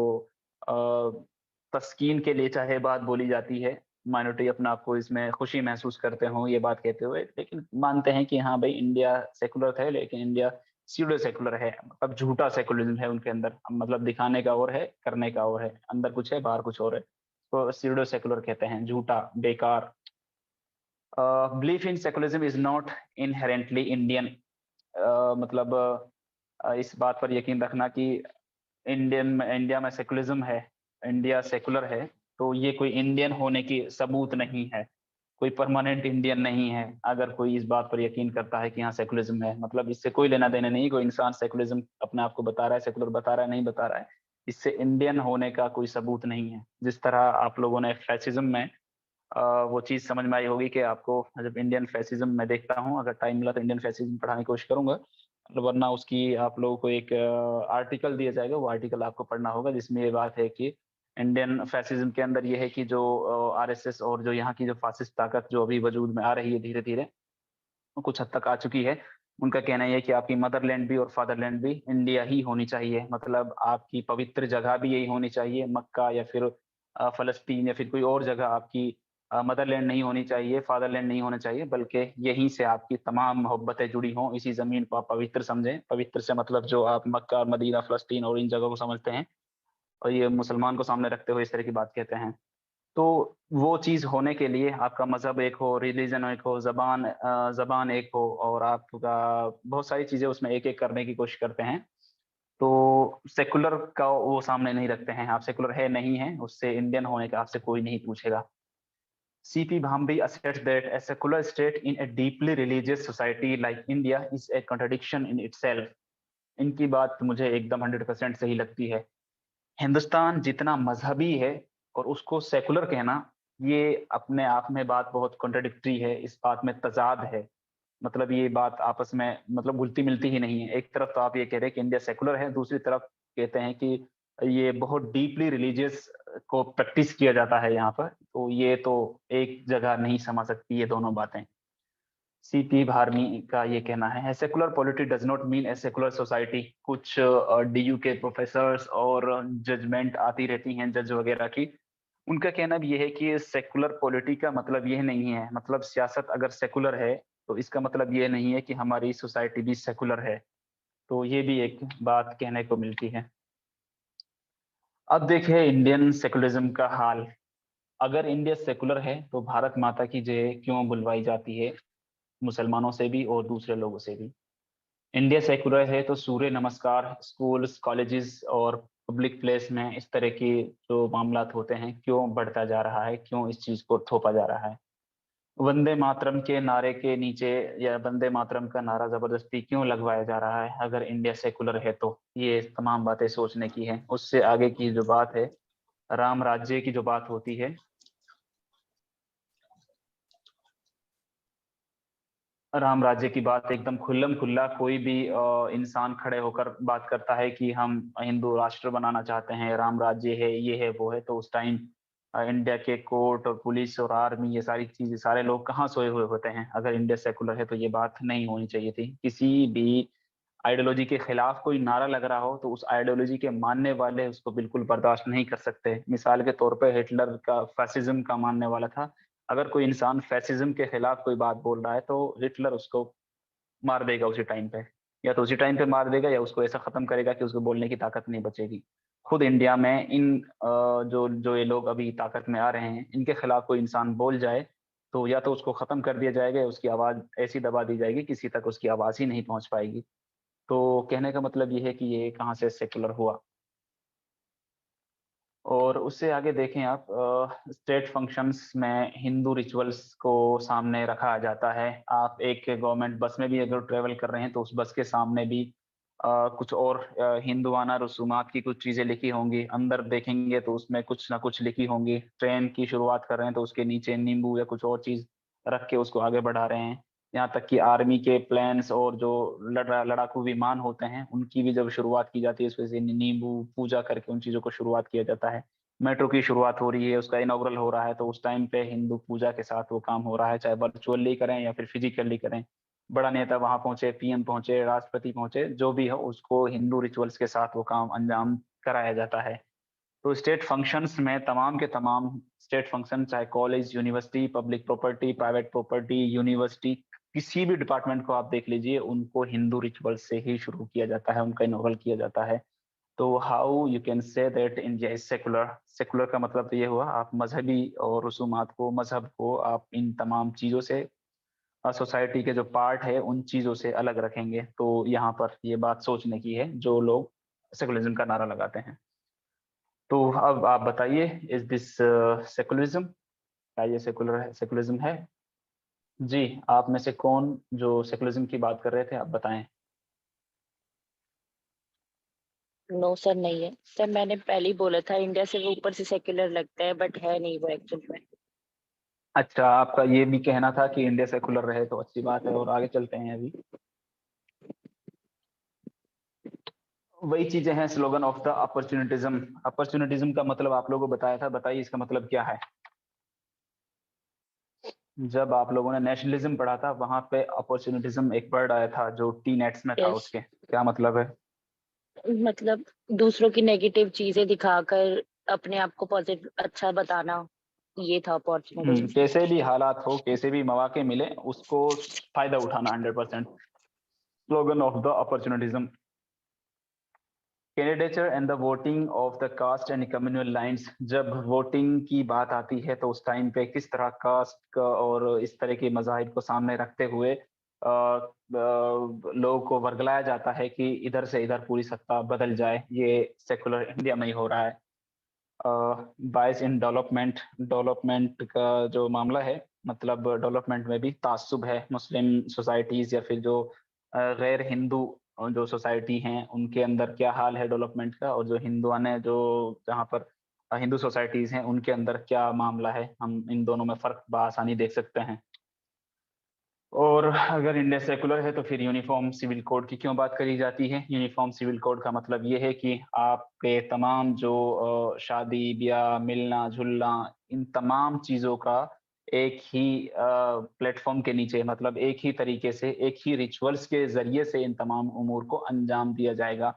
तस्कीन के लिए चाहे बात बोली जाती है, माइनॉरिटी अपना आपको इसमें खुशी महसूस करते हो ये बात कहते हुए, लेकिन मानते हैं कि हाँ भाई इंडिया सेकुलर है, लेकिन इंडिया सीडो सेकुलर है, मतलब झूठा सेकुलरिज्म है उनके अंदर, मतलब दिखाने का और है, करने का और है, अंदर कुछ है बाहर कुछ और है, तो सीडो सेकुलर कहते हैं, झूठा, बेकार। Belief in secularism is not inherently Indian. मतलब इस बात पर यकीन रखना कि इंडिया में सेकुलरिज्म है, इंडिया सेकुलर है, तो ये कोई इंडियन होने की सबूत नहीं है, कोई परमानेंट इंडियन नहीं है। अगर कोई इस बात पर यकीन करता है कि यहाँ सेकुलरिज्म है, मतलब इससे कोई लेना देना नहीं, कोई इंसान सेकुलरिज्म अपने आप को बता रहा है, सेकुलर बता रहा है, नहीं बता रहा है, इससे इंडियन होने का कोई सबूत नहीं है। जिस तरह आप लोगों ने फैसिज्म में वो चीज समझ में आई होगी कि आपको, जब इंडियन फैसिज्म में देखता हूँ, अगर टाइम मिला तो इंडियन फैसिज्म पढ़ाने की कोशिश करूंगा, वरना उसकी आप लोगों को एक आर्टिकल दिया जाएगा, वो आर्टिकल आपको पढ़ना होगा, जिसमें ये बात है कि इंडियन फैसिज्म के अंदर ये है कि जो आरएसएस और जो यहाँ की जो फासिस्ट ताकत जो अभी वजूद में आ रही है धीरे धीरे, कुछ हद तक आ चुकी है, उनका कहना यह है कि आपकी मदरलैंड भी और फादरलैंड भी इंडिया ही होनी चाहिए, मतलब आपकी पवित्र जगह भी यही होनी चाहिए, मक्का या फिर फलस्तीन या फिर कोई और जगह आपकी मदरलैंड नहीं होनी चाहिए, फादरलैंड नहीं होना चाहिए, बल्कि यहीं से आपकी तमाम मोहब्बतें जुड़ी हों, इसी जमीन को आप पवित्र समझें। पवित्र से मतलब जो आप मक्का और मदीना, फलस्तीन और इन जगहों को समझते हैं, और ये मुसलमान को सामने रखते हुए इस तरह की बात कहते हैं। तो वो चीज़ होने के लिए आपका मज़हब एक हो, रिलीजन एक हो, ज़बान एक हो, और आपका बहुत सारी चीज़ें उसमें एक-एक करने की कोशिश करते हैं। तो सेकुलर का वो सामने नहीं रखते हैं, आप सेकुलर है, नहीं है, उससे इंडियन होने का आपसे कोई नहीं पूछेगा। C.P. Bhambi asserts that a secular state in a deeply religious society like India is a contradiction in itself. इनकी बात मुझे एकदम 100% सही लगती है। हिंदुस्तान जितना मजहबी है और उसको सेकुलर कहना, ये अपने आप में बात बहुत कॉन्ट्रडिक्टरी है, इस बात में तजाद है, मतलब ये बात आपस में मतलब घुलती मिलती ही नहीं है। एक तरफ तो आप ये कह रहे हैं कि इंडिया सेकुलर है, दूसरी तरफ कहते हैं कि ये बहुत डीपली रिलीजियस को प्रैक्टिस किया जाता है यहाँ पर, तो ये तो एक जगह नहीं समा सकती ये दोनों बातें। C.P. भारमी का ये कहना है, secular polity does not mean a secular society. कुछ DU के प्रोफेसर्स और जजमेंट आती रहती हैं जज वगैरह की, उनका कहना भी ये है कि सेकुलर पॉलिटी का मतलब ये नहीं है, मतलब सियासत अगर सेकुलर है तो इसका मतलब ये नहीं है कि हमारी सोसाइटी भी सेकुलर है। तो ये भी एक बात कहने को मिलती है। अब देखिए इंडियन सेकुलरिज्म का हाल। अगर इंडिया सेकुलर है तो भारत माता की जय क्यों बुलवाई जाती है, मुसलमानों से भी और दूसरे लोगों से भी। इंडिया सेकुलर है तो सूर्य नमस्कार स्कूल्स, कॉलेजेस और पब्लिक प्लेस में इस तरह की जो मामलात होते हैं क्यों बढ़ता जा रहा है, क्यों इस चीज को थोपा जा रहा है। वंदे मातरम के नारे के नीचे या वंदे मातरम का नारा जबरदस्ती क्यों लगवाया जा रहा है अगर इंडिया सेकुलर है तो, ये तमाम बातें सोचने की है। उससे आगे की जो बात है, राम राज्य की जो बात होती है, राम राज्य की बात एकदम खुल्लम खुल्ला कोई भी इंसान खड़े होकर बात करता है कि हम हिंदू राष्ट्र बनाना चाहते हैं, राम राज्य है, ये है, वो है, तो उस टाइम इंडिया के कोर्ट और पुलिस और आर्मी, ये सारी चीजें, सारे लोग कहाँ सोए हुए होते हैं। अगर इंडिया सेकुलर है तो ये बात नहीं होनी चाहिए थी। किसी भी आइडियोलॉजी के खिलाफ कोई नारा लग रहा हो तो उस आइडियोलॉजी के मानने वाले उसको बिल्कुल बर्दाश्त नहीं कर सकते। मिसाल के तौर पे हिटलर का फैसिज्म का मानने वाला था, अगर कोई इंसान फैसिज्म के खिलाफ कोई बात बोल रहा है तो हिटलर उसको मार देगा उसी टाइम पे, या तो उसी टाइम पे मार देगा या उसको ऐसा खत्म करेगा कि उसको बोलने की ताकत नहीं बचेगी। खुद इंडिया में इन जो ये लोग अभी ताकत में आ रहे हैं, इनके खिलाफ कोई इंसान बोल जाए तो या तो उसको खत्म कर दिया जाएगा या उसकी आवाज ऐसी दबा दी जाएगी किसी तक उसकी आवाज ही नहीं पहुंच पाएगी। तो कहने का मतलब ये है कि ये कहाँ से सेक्युलर हुआ। और उससे आगे देखें आप, स्टेट फंक्शंस में हिंदू रिचुअल्स को सामने रखा जाता है। आप एक गवर्नमेंट बस में भी अगर ट्रेवल कर रहे हैं तो उस बस के सामने भी कुछ और हिंदुआना रसूमात की कुछ चीजें लिखी होंगी। अंदर देखेंगे तो उसमें कुछ ना कुछ लिखी होंगी। ट्रेन की शुरुआत कर रहे हैं तो उसके नीचे नींबू या कुछ और चीज रख के उसको आगे बढ़ा रहे हैं। यहाँ तक कि आर्मी के प्लेन्स और जो लड़ाकू विमान होते हैं उनकी भी जब शुरुआत की जाती है उसमें से नींबू पूजा करके उन चीजों को शुरुआत किया जाता है। मेट्रो की शुरुआत हो रही है, उसका इनॉग्रल हो रहा है, तो उस टाइम पे हिंदू पूजा के साथ वो काम हो रहा है, चाहे वर्चुअली करें या फिर फिजिकली करें। बड़ा नेता वहां पहुंचे, पीएम पहुंचे, राष्ट्रपति पहुंचे, जो भी हो उसको हिंदू रिचुअल्स के साथ वो काम अंजाम कराया जाता है। तो स्टेट फंक्शंस में तमाम के तमाम स्टेट फंक्शन, चाहे college, university, public property, private property, university, किसी भी डिपार्टमेंट को आप देख लीजिए, उनको हिंदू रिचुअल से ही शुरू किया जाता है, उनका इनॉग्रल किया जाता है। तो how you can say that India is secular. Secular का मतलब तो ये हुआ आप मजहबी और रसूमात को, मजहब को आप इन तमाम चीज़ों से, सोसाइटी के जो पार्ट है उन चीज़ों से अलग रखेंगे। तो यहाँ पर ये बात सोचने की है जो लोग सेकुलरिज्म का नारा लगाते हैं। तो अब आप बताइए, इज दिस सेकुलरिज्म, क्या ये सेकुलर है, सेकुलरिज्म है? जी, आप में से कौन जो सेकुलरिज्म की बात कर रहे थे आप बताएं। नो सर, नहीं है सर। मैंने पहले ही बोला था इंडिया से वो ऊपर से सेक्युलर लगता है, बट है नहीं वो एक्चुअल में। अच्छा, आपका ये भी कहना था कि इंडिया सेकुलर रहे तो अच्छी बात है, और आगे चलते हैं। अभी वही चीजें हैं, स्लोगन ऑफ द अपॉर्चुनिटिज्म। अपॉर्चुनिटिज्म का मतलब आप लोगों को बताया था, बताइए इसका मतलब क्या है। जब आप लोगों ने नेशनलिज्म पढ़ा था वहां पे अपॉर्चुनिटिज्म एक वर्ड आया था जो टी नेट्स में था, यस, उसके क्या मतलब है? मतलब दूसरों की नेगेटिव चीजें दिखाकर अपने आप को पॉजिटिव अच्छा बताना, ये था अपॉर्चुनिटी। कैसे भी हालात हो, कैसे भी मौके मिले, उसको फायदा उठाना 100%। Slogan of the opportunism. Candidature and the voting of the caste and communal lines. जब वोटिंग की बात आती है तो उस टाइम पे किस तरह कास्ट का और इस तरह के मजाहिब को सामने रखते हुए लोगों को वर्गलाया जाता है कि इधर से इधर पूरी सत्ता बदल जाए। ये सेकुलर इंडिया में ही हो रहा है। बायस इन डेवलपमेंट। डेवलपमेंट का जो मामला है, मतलब डेवलपमेंट में भी तासुब है। मुस्लिम सोसाइटीज या फिर जो गैर हिंदू जो सोसाइटी हैं उनके अंदर क्या हाल है डेवलपमेंट का, और जो हिंदुआने जो जहाँ पर हिंदू सोसाइटीज हैं उनके अंदर क्या मामला है, हम इन दोनों में फर्क बआसानी देख सकते हैं। और अगर इंडिया सेकुलर है तो फिर यूनिफॉर्म सिविल कोड की क्यों बात करी जाती है? यूनिफॉर्म सिविल कोड का मतलब ये है कि आपके तमाम जो शादी ब्याह, मिलना जुलना, इन तमाम चीज़ों का एक ही प्लेटफॉर्म के नीचे, मतलब एक ही तरीके से, एक ही रिचुअल्स के जरिए से इन तमाम उमूर को अंजाम दिया जाएगा।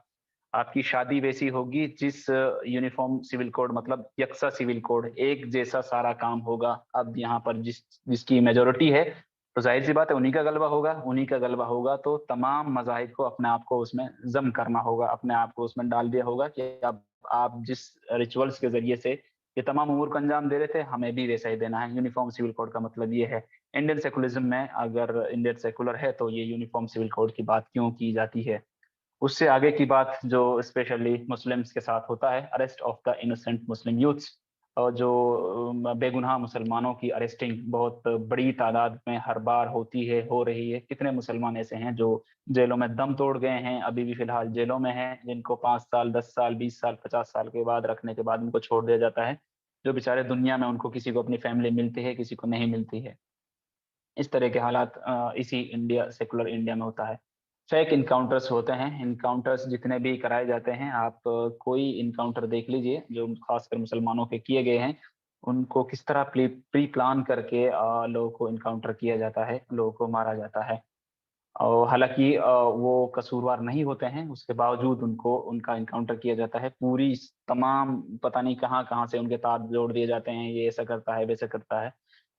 आपकी शादी वैसी होगी जिस यूनिफॉर्म सिविल कोड, मतलब यकसा सिविल कोड, एक जैसा सारा काम होगा। अब यहाँ पर जिसकी मेजोरिटी है तो जाहिर सी बात है उन्हीं का गलबा होगा। उन्हीं का गलबा होगा तो तमाम मज़ाहिब को अपने आप को उसमें जम करना होगा, अपने आप को उसमें डाल दिया होगा कि अब आप जिस रिचुअल्स के जरिए से ये तमाम उमूर को अंजाम दे रहे थे, हमें भी वैसा ही देना है। यूनिफॉर्म सिविल कोड का मतलब ये है। इंडियन सेकुलरिज्म में अगर इंडियन सेकुलर है तो ये यूनिफॉर्म सिविल कोड की बात क्यों की जाती है? उससे आगे की बात जो स्पेशली मुस्लिम्स के साथ होता है, arrest of the innocent Muslim youths, और जो बेगुनाह मुसलमानों की अरेस्टिंग बहुत बड़ी तादाद में हर बार होती है, हो रही है। कितने मुसलमान ऐसे हैं जो जेलों में दम तोड़ गए हैं, अभी भी फिलहाल जेलों में हैं, जिनको 5 साल, 10 साल, 20 साल, 50 साल के बाद रखने के बाद उनको छोड़ दिया जाता है। जो बेचारे दुनिया में उनको किसी को अपनी फैमिली मिलती है, किसी को नहीं मिलती है। इस तरह के हालात इसी इंडिया, सेकुलर इंडिया में होता है। फेक इनकाउंटर्स होते हैं। इनकाउंटर्स जितने भी कराए जाते हैं, आप कोई इनकाउंटर देख लीजिए जो खासकर मुसलमानों के किए गए हैं, उनको किस तरह प्री प्लान करके लोगों को इनकाउंटर किया जाता है, लोगों को मारा जाता है। और हालांकि वो कसूरवार नहीं होते हैं, उसके बावजूद उनको उनका इनकाउंटर किया जाता है। पूरी तमाम पता नहीं कहाँ कहाँ से उनके तार जोड़ दिए जाते हैं, ये ऐसा करता है, वैसा करता है।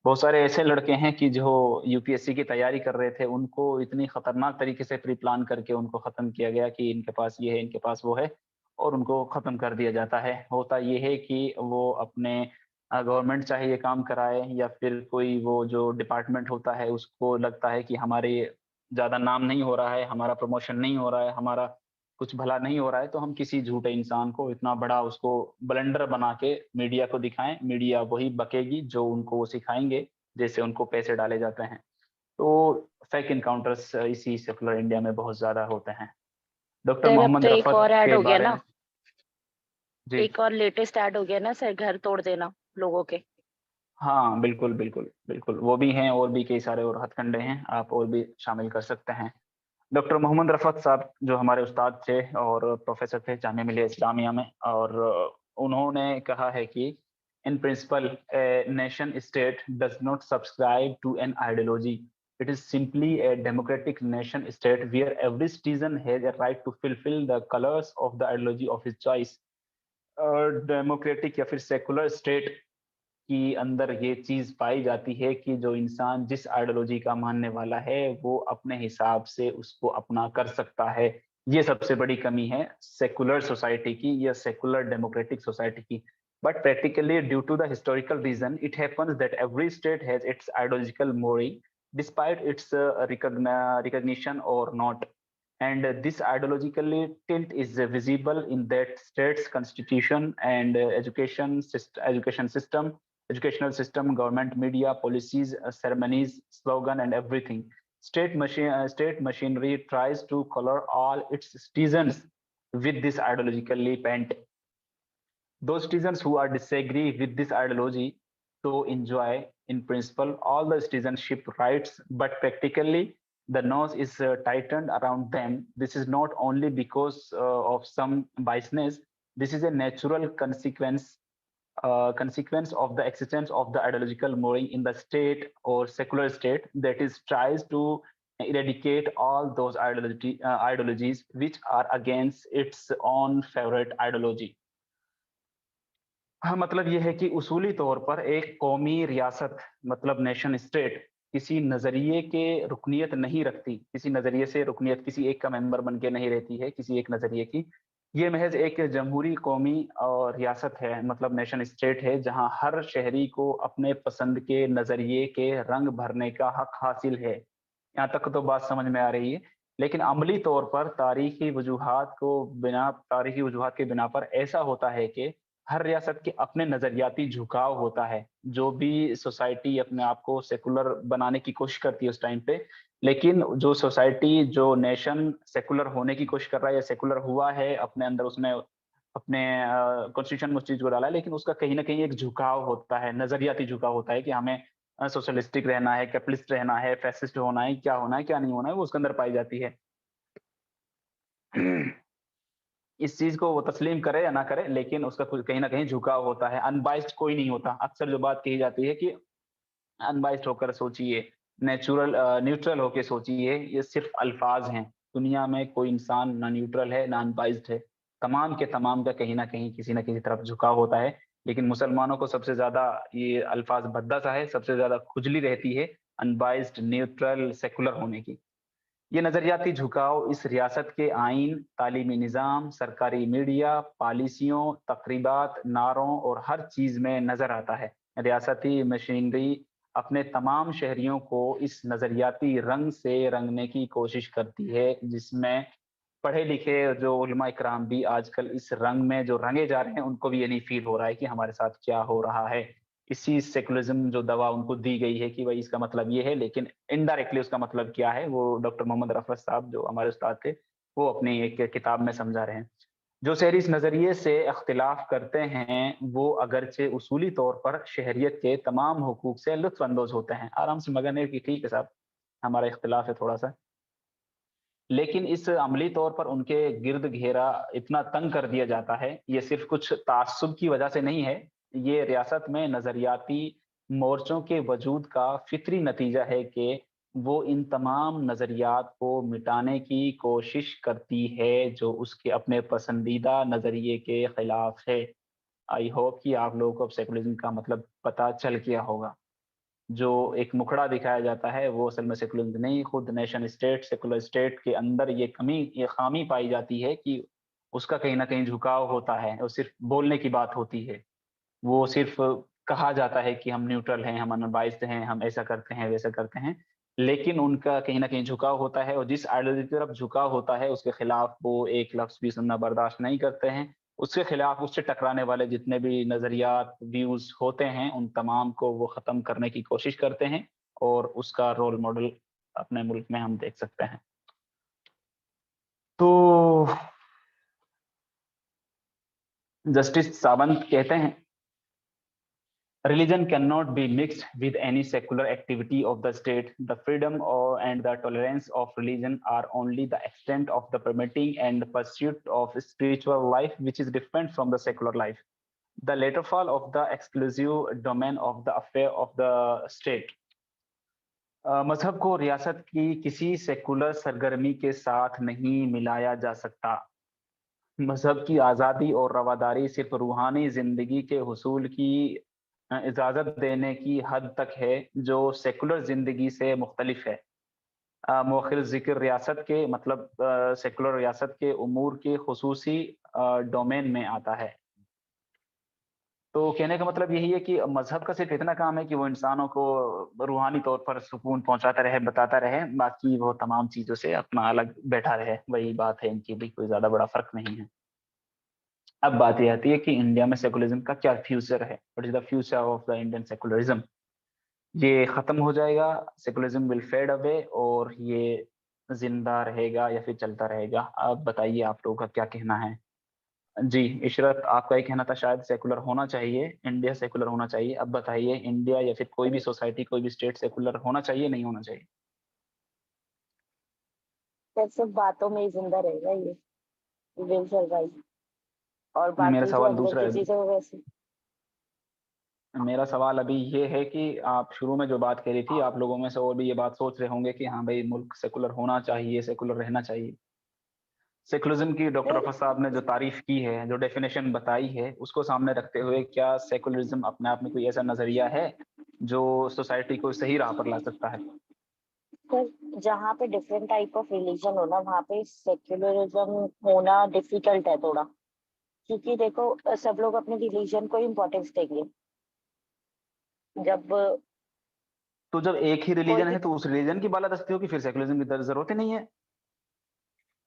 बहुत सारे ऐसे लड़के हैं कि जो यूपीएससी की तैयारी कर रहे थे, उनको इतनी खतरनाक तरीके से प्री प्लान करके उनको खत्म किया गया कि इनके पास ये है, इनके पास वो है, और उनको ख़त्म कर दिया जाता है। होता ये है कि वो अपने गवर्नमेंट चाहे ये काम कराए या फिर कोई वो जो डिपार्टमेंट होता है उसको लगता है कि हमारे ज़्यादा नाम नहीं हो रहा है, हमारा प्रमोशन नहीं हो रहा है, हमारा कुछ भला नहीं हो रहा है, तो हम किसी झूठे इंसान को इतना बड़ा उसको ब्लंडर बना के मीडिया को दिखाएँ, मीडिया वही बकेगी जो उनको वो सिखाएँगे, जैसे उनको पैसे डाले जाते हैं। तो फेक एनकाउंटर्स इसी सेकुलर इंडिया में बहुत ज़्यादा होते हैं। डॉक्टर सर अब मोहम्मद तो एक रफ़त और ऐड के हो गया बारे ना, में जी। एक और लेटेस्ट ऐड हो गया ना सर, घर तोड़ देना लोगों के। हाँ, बिल्कुल, बिल्कुल, बिल्कुल। वो भी हैं और भी कई सारे और हथकंडे हैं, आप और भी शामिल कर सकते हैं। डॉक्टर मोहम्मद रफ़त साहब जो हमारे उस्ताद थे और प्रोफ़ेसर थे जामिया मिलिया इस्लामिया में और उन्होंने कहा है कि in principle a nation state does not subscribe to an ideology. It is simply a democratic nation state where every citizen has a right to fulfil the colours of the ideology of his choice. Democratic या फिर secular state की अंदर ये चीज़ पाई जाती है कि जो इंसान जिस आइडियोलॉजी का मानने वाला है, वो अपने हिसाब से उसको अपना कर सकता है। ये सबसे बड़ी कमी है सेकुलर सोसाइटी की या सेकुलर डेमोक्रेटिक सोसाइटी की। But practically, due to the historical reason, it happens that every state has its ideological mori, despite its recognition or not. And this ideologically tilt is visible in that state's constitution and education system, educational system, government media, policies, ceremonies, slogan, and everything. State machinery tries to color all its citizens with this ideologically bent. Those citizens who are disagree with this ideology so enjoy in principle all the citizenship rights, but practically the nose is tightened around them. This is not only because of some biasness. This is a natural consequence of the existence of the ideological mooring in the state or secular state that is tries to eradicate all those ideologies which are against its own favorite ideology. हाँ, मतलब ये है कि उसूली तौर पर एक कौमी रियासत मतलब नेशन स्टेट किसी नज़रिए के रुकनियत नहीं रखती, किसी नज़रिए से रुकनियत किसी एक का मेंबर बन के नहीं रहती है, किसी एक नज़रिए की। ये महज़ एक जमहूरी कौमी रियासत है मतलब नेशन स्टेट है, जहाँ हर शहरी को अपने पसंद के नज़रिए के रंग भरने का हक हासिल है। यहाँ तक तो बात समझ में आ रही है, लेकिन अमली तौर पर तारीखी वजूहात के बिना पर ऐसा होता है कि हर रियासत के अपने नज़रियाती झुकाव होता है। जो भी सोसाइटी अपने आप को सेकुलर बनाने की कोशिश करती है उस टाइम पे, लेकिन जो सोसाइटी, जो नेशन सेकुलर होने की कोशिश कर रहा है या सेकुलर हुआ है, अपने अंदर उसने अपने कॉन्स्टिट्यूशन में उस चीज़ को डाला है, लेकिन उसका कहीं न कहीं एक झुकाव होता है, नज़रियाती झुकाव होता है कि हमें सोशलिस्टिक रहना है, कैपिटलिस्ट रहना है, फैसिस्ट होना है, क्या नहीं होना है, वो उसके अंदर पाई जाती है। इस चीज़ को वो तस्लीम करे या ना करे, लेकिन उसका कुछ कहीं न कहीं झुकाव होता है, अनबायस्ड कोई नहीं होता। अक्सर जो बात कही जाती है कि अनबायस्ड होकर सोचिए, न्यूट्रल होके सोचिए, ये सिर्फ़ अल्फ़ाज़ हैं। दुनिया में कोई इंसान ना न्यूट्रल है, ना अनबायस्ड है। तमाम के तमाम का कहीं न कहीं, किसी न किसी तरफ झुकाव होता है, लेकिन मुसलमानों को सबसे ज़्यादा ये अल्फ़ाज़ भद्दा-सा है, सबसे ज़्यादा खुजली रहती है अनबायस्ड, न्यूट्रल, सेकुलर होने की। ये नज़रियाती झुकाव इस रियासत के आइन, तालीमी निज़ाम, सरकारी मीडिया, पॉलिसियों, तक़रीबात, नारों और हर चीज़ में नज़र आता है। रियासती मशीनरी अपने तमाम शहरियों को इस नज़रियाती रंग से रंगने की कोशिश करती है, जिसमें पढ़े-लिखे जो उलमा इकराम भी आजकल इस रंग में जो रंगे जा रहे हैं, उनको भी ये नहीं फ़ील हो रहा है कि हमारे साथ क्या हो रहा है। इसी सेकुलरिज़्म जो दवा उनको दी गई है कि भई इसका मतलब ये है, लेकिन इनडायरेक्टली उसका मतलब क्या है, वो डॉक्टर मोहम्मद रफ़त साहब जो हमारे उस्ताद थे, वो अपनी एक किताब में समझा रहे हैं। जो शहरी इस नज़रिए से इख्तिलाफ़ करते हैं, वो अगरचे उसूली तौर पर शहरियत के तमाम हुकूक से लुत्फ़ अंदोज़ होते हैं। आराम से मगन है कि ठीक है साहब, हमारा इख्तिलाफ़ है थोड़ा-सा। लेकिन इस अमली तौर पर उनके गिर्द घेरा इतना तंग कर दिया जाता है, ये सिर्फ़ कुछ ताज्जुब की वजह से नहीं है, ये रियासत में नज़रियाती मोर्चों के वजूद का फ़ितरी नतीजा है कि वो इन तमाम नज़रियात को मिटाने की कोशिश करती है, जो उसके अपने पसंदीदा नज़रिए के खिलाफ है। आई होप कि आप लोगों को अब सेकुलरिज़्म का मतलब पता चल गया होगा। जो एक मुखड़ा दिखाया जाता है वो असल में सेकुलरिज़्म नहीं, खुद नेशन स्टेट, सेकुलर स्टेट के अंदर ये खामी पाई जाती है कि उसका कहीं ना कहीं झुकाव होता है, और सिर्फ बोलने की बात होती है। वो सिर्फ कहा जाता है कि हम न्यूट्रल हैं, हम अनबाइस्ड हैं, हम ऐसा करते हैं वैसा करते हैं, लेकिन उनका कहीं ना कहीं झुकाव होता है, और जिस आइडियोलॉजी की तरफ झुकाव होता है उसके खिलाफ वो एक लफ्ज भी सुनना बर्दाश्त नहीं करते हैं। उसके खिलाफ उससे टकराने वाले जितने भी नजरियात व्यूज होते हैं उन तमाम को वो खत्म करने की कोशिश करते हैं, और उसका रोल मॉडल अपने मुल्क में हम देख सकते हैं। तो जस्टिस सावंत कहते हैं, religion cannot be mixed with any secular activity of the state. The freedom and the tolerance of religion are only the extent of the permitting and pursuit of spiritual life, which is different from the secular life. The latter fall of the exclusive domain of the affair of the state. मजहब को रियासत की किसी secular सरगर्मी के साथ नहीं मिलाया जा सकता। मजहब की आज़ादी और रवादारी सिर्फ रूहानी जिंदगी के हुसूल की इजाज़त देने की हद तक है, जो सेकुलर जिंदगी से मुख्तलिफ है। मौखिर जिक्र रियासत के मतलब सेकुलर रियासत के उमूर के खुसूसी डोमेन में आता है। तो कहने का मतलब यही है कि मजहब का सिर्फ इतना काम है कि वो इंसानों को रूहानी तौर पर सुकून पहुंचाता रहे, बताता रहे, बाकी वो तमाम चीज़ों से अपना अलग बैठा रहे। वही बात है, इनकी भी कोई ज़्यादा बड़ा फ़र्क नहीं है। अब बात ये आती है कि इंडिया में सेकुलरिज्म का क्या फ्यूचर है, what is the future of the Indian secularism. ये खत्म हो जाएगा, सेकुलरिज्म विल फेड अवे, और ये जिंदा रहेगा या फिर चलता रहेगा? अब बताइए आप लोगों का क्या कहना है। जी इशरत, आपका ये कहना था शायद सेकुलर होना चाहिए, इंडिया सेकुलर होना चाहिए। अब बताइए, इंडिया या फिर कोई भी सोसाइटी, कोई भी स्टेट सेकुलर होना चाहिए, नहीं होना चाहिए? सिर्फ बातों में ही जिंदा रहेगा ये, विल सर्वाइव। और मेरा बाकी जो सवाल अंदर दूसरा की है। चीजें वो वैसे। मेरा सवाल अभी ये है कि आप शुरू में जो बात कह रही थी, आप लोगों में से और भी ये बात सोच रहे होंगे कि हाँ भाई मुल्क सेकुलर होना चाहिए, सेकुलर रहना चाहिए। सेकुलरिज्म की डॉक्टर अफर साहब ने जो तारीफ की है, जो डेफिनेशन बताई है, उसको सामने रखते हुए क्या सेकुलरिज्म अपने आप में कोई ऐसा नजरिया है जो सोसाइटी को सही राह पर ला सकता है? पर जहाँ पे डिफरेंट टाइप ऑफ रिलीजन हो ना, वहाँ पे सेक्युलरिज्म होना डिफिकल्ट है थोड़ा, क्योंकि देखो सब लोग अपने रिलीजन को इम्पोर्टेंस देंगे। जब तो जब एक ही कोई रिलीजन भी है तो उस रिलीजन की बालादस्ती हो कि फिर सेकुलरिज्म की जरूरत ही नहीं है।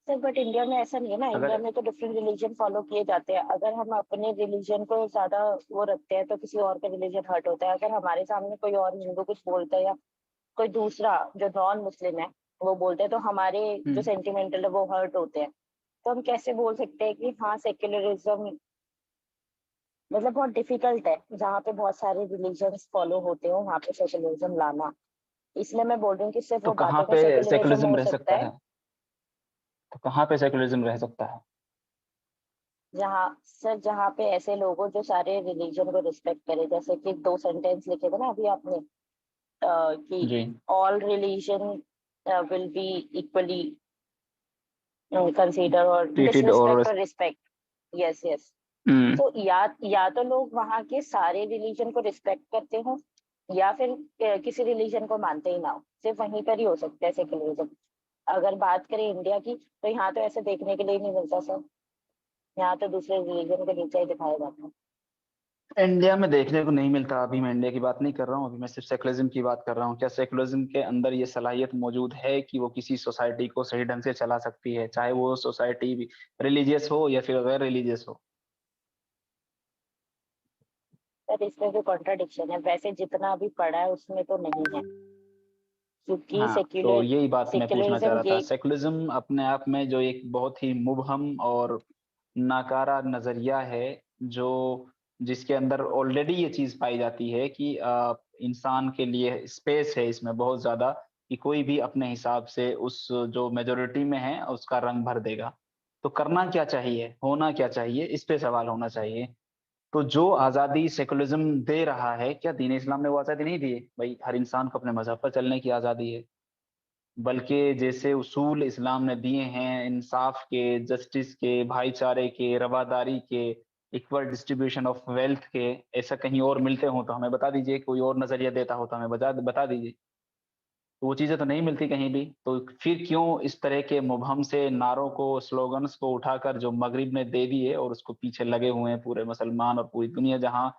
सर, बट इंडिया में ऐसा नहीं है ना, इंडिया अगर में तो डिफरेंट रिलीजन फॉलो किए जाते हैं। अगर हम अपने रिलीजन को ज्यादा वो रखते हैं तो किसी और का रिलीजन हर्ट होता है। अगर हमारे सामने कोई और हिंदू कुछ बोलता है या कोई दूसरा जो नॉन मुस्लिम है वो बोलते हैं, तो हमारे जो सेंटिमेंटल है वो हर्ट होते हैं। तो हम कैसे बोल सकते हैं कि हाँ सेक्युलरिज्म, मतलब बहुत डिफिकल्ट है। जहाँ पे बहुत सारे रिलीजन्स फॉलो होते हो वहाँ पे सेक्युलरिज्म लाना। इसलिए मैं बोल रही हूँ कि सिर्फ तो वो कहाँ बातों में पे सेक्युलरिज्म सेकुलरिज्म हो रह सकता सकता है है? तो कहाँ पे सेकुलरिज्म रह सकता है? जहाँ पे ऐसे लोग हो जो सारे रिलीजन को रिस्पेक्ट करे। जैसे कि 2 सेंटेंस लिखे थे ना अभी आपने, कि जी। All religion will be equally consider और ट्रीटेड और डिसरिस्पेक्ट और रिस्पेक्ट। Yes yes. हम्म, तो या तो लोग वहाँ के सारे रिलीजन को रिस्पेक्ट करते हो, या फिर किसी रिलीजन को मानते ही ना हो। सिर्फ वहीं पर ही हो सकता है सेक्युलरिज्म। अगर बात करें इंडिया की, तो यहाँ तो ऐसे देखने के लिए नहीं मिलता सर। यहाँ तो दूसरे रिलीजन को नीचा ही दिखाया जाता है। इंडिया में देखने को नहीं मिलता। अभी मैं इंडिया की बात नहीं कर रहा हूँ, अभी मैं सिर्फ सेकुलरिज्म की बात कर रहा हूँ। क्या सेकुलरिज्म के अंदर ये सलाहियत मौजूद है कि वो किसी सोसाइटी को सही ढंग से चला सकती है, चाहे वो सोसाइटी भी रिलीजियस हो या फिर गैर रिलीजियस हो? पर इसमें भी कॉन्ट्राडिक्शन है। वैसे जितना भी पढ़ा है उसमें तो नहीं है, क्योंकि हाँ, तो यही बात मैं पूछना चाह सेक्युलरिज्म रहा था। ये। सेकुलरिज्म अपने आप में जो एक बहुत ही मुबहम और नाकारा नजरिया है, जो जिसके अंदर ऑलरेडी ये चीज पाई जाती है कि इंसान के लिए स्पेस है इसमें बहुत ज्यादा, कि कोई भी अपने हिसाब से उस जो मेजोरिटी में है उसका रंग भर देगा। तो करना क्या चाहिए, होना क्या चाहिए, इस पे सवाल होना चाहिए। तो जो आज़ादी सेकुलरिज्म दे रहा है, क्या दीन इस्लाम ने वो आज़ादी नहीं दी है? भाई हर इंसान को अपने मजहब पर चलने की आज़ादी है, बल्कि जैसे उसूल इस्लाम ने दिए हैं इंसाफ के, जस्टिस के, भाईचारे के, रवादारी के, इक्वल डिस्ट्रीब्यूशन ऑफ वेल्थ के, ऐसा कहीं और मिलते हो तो हमें बता दीजिए। कोई और नजरिया देता हो तो हमें बता दीजिए। तो वो चीजें तो नहीं मिलती कहीं भी, तो फिर क्यों इस तरह के मुबहम से नारों को, स्लोगन्स को उठाकर जो मगरिब ने दे दिए और उसको पीछे लगे हुए हैं पूरे मुसलमान और पूरी दुनिया, जहां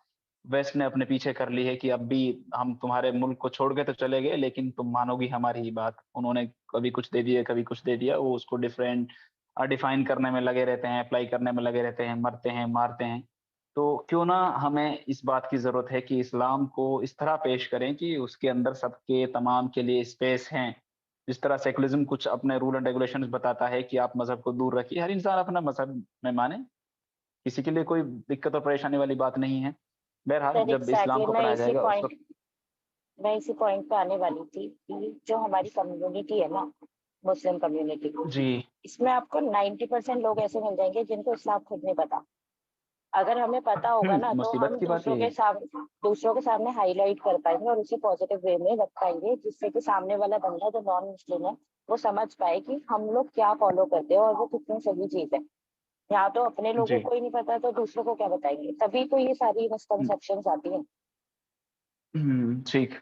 वेस्ट ने अपने पीछे कर ली है कि अब भी हम तुम्हारे मुल्क को छोड़ के तो चले गए लेकिन तुम मानोगी हमारी ही बात। उन्होंने कभी कुछ दे दिया, कभी कुछ दे दिया, वो उसको डिफाइन करने में लगे रहते हैं, अप्लाई करने में लगे रहते हैं, मरते हैं, मारते हैं। तो क्यों ना हमें इस बात की ज़रूरत है कि इस्लाम को इस तरह पेश करें कि उसके अंदर सबके तमाम के लिए स्पेस हैं। जिस तरह सेकुलरिज़्म कुछ अपने रूल एंड रेगुलेशंस बताता है कि आप मज़हब को दूर रखिए, हर इंसान अपना मज़हब में माने, किसी के लिए कोई दिक्कत और परेशानी वाली बात नहीं है। बहरहाल सर जब इस्लाम एग्जैक्टली को पढ़ाया जाएगा उस वक़्त मैं इसी पॉइंट पे आने वाली थी कि जो हमारी कम्युनिटी है ना, मुस्लिम कम्युनिटी, जी। इसमें आपको 90% लोग ऐसे मिल जाएंगे जिनको इस्लाम खुद नहीं पता। अगर हमें पता होगा ना तो मुसीबत हम की बात यही है। दूसरों के सामने हाईलाइट कर पाएंगे और उसे पॉजिटिव वे में रख पाएंगे, जिससे कि सामने वाला बंदा जो नॉन मुस्लिम है वो समझ पाए कि हम लोग क्या फॉलो करते हैं और वो कितनी सही चीज है। यहाँ तो अपने लोगों जी। को ही नहीं पता तो दूसरों को क्या बताएंगे, तभी तो ये सारी मिसकंसेप्शंस आती हैं। ठीक।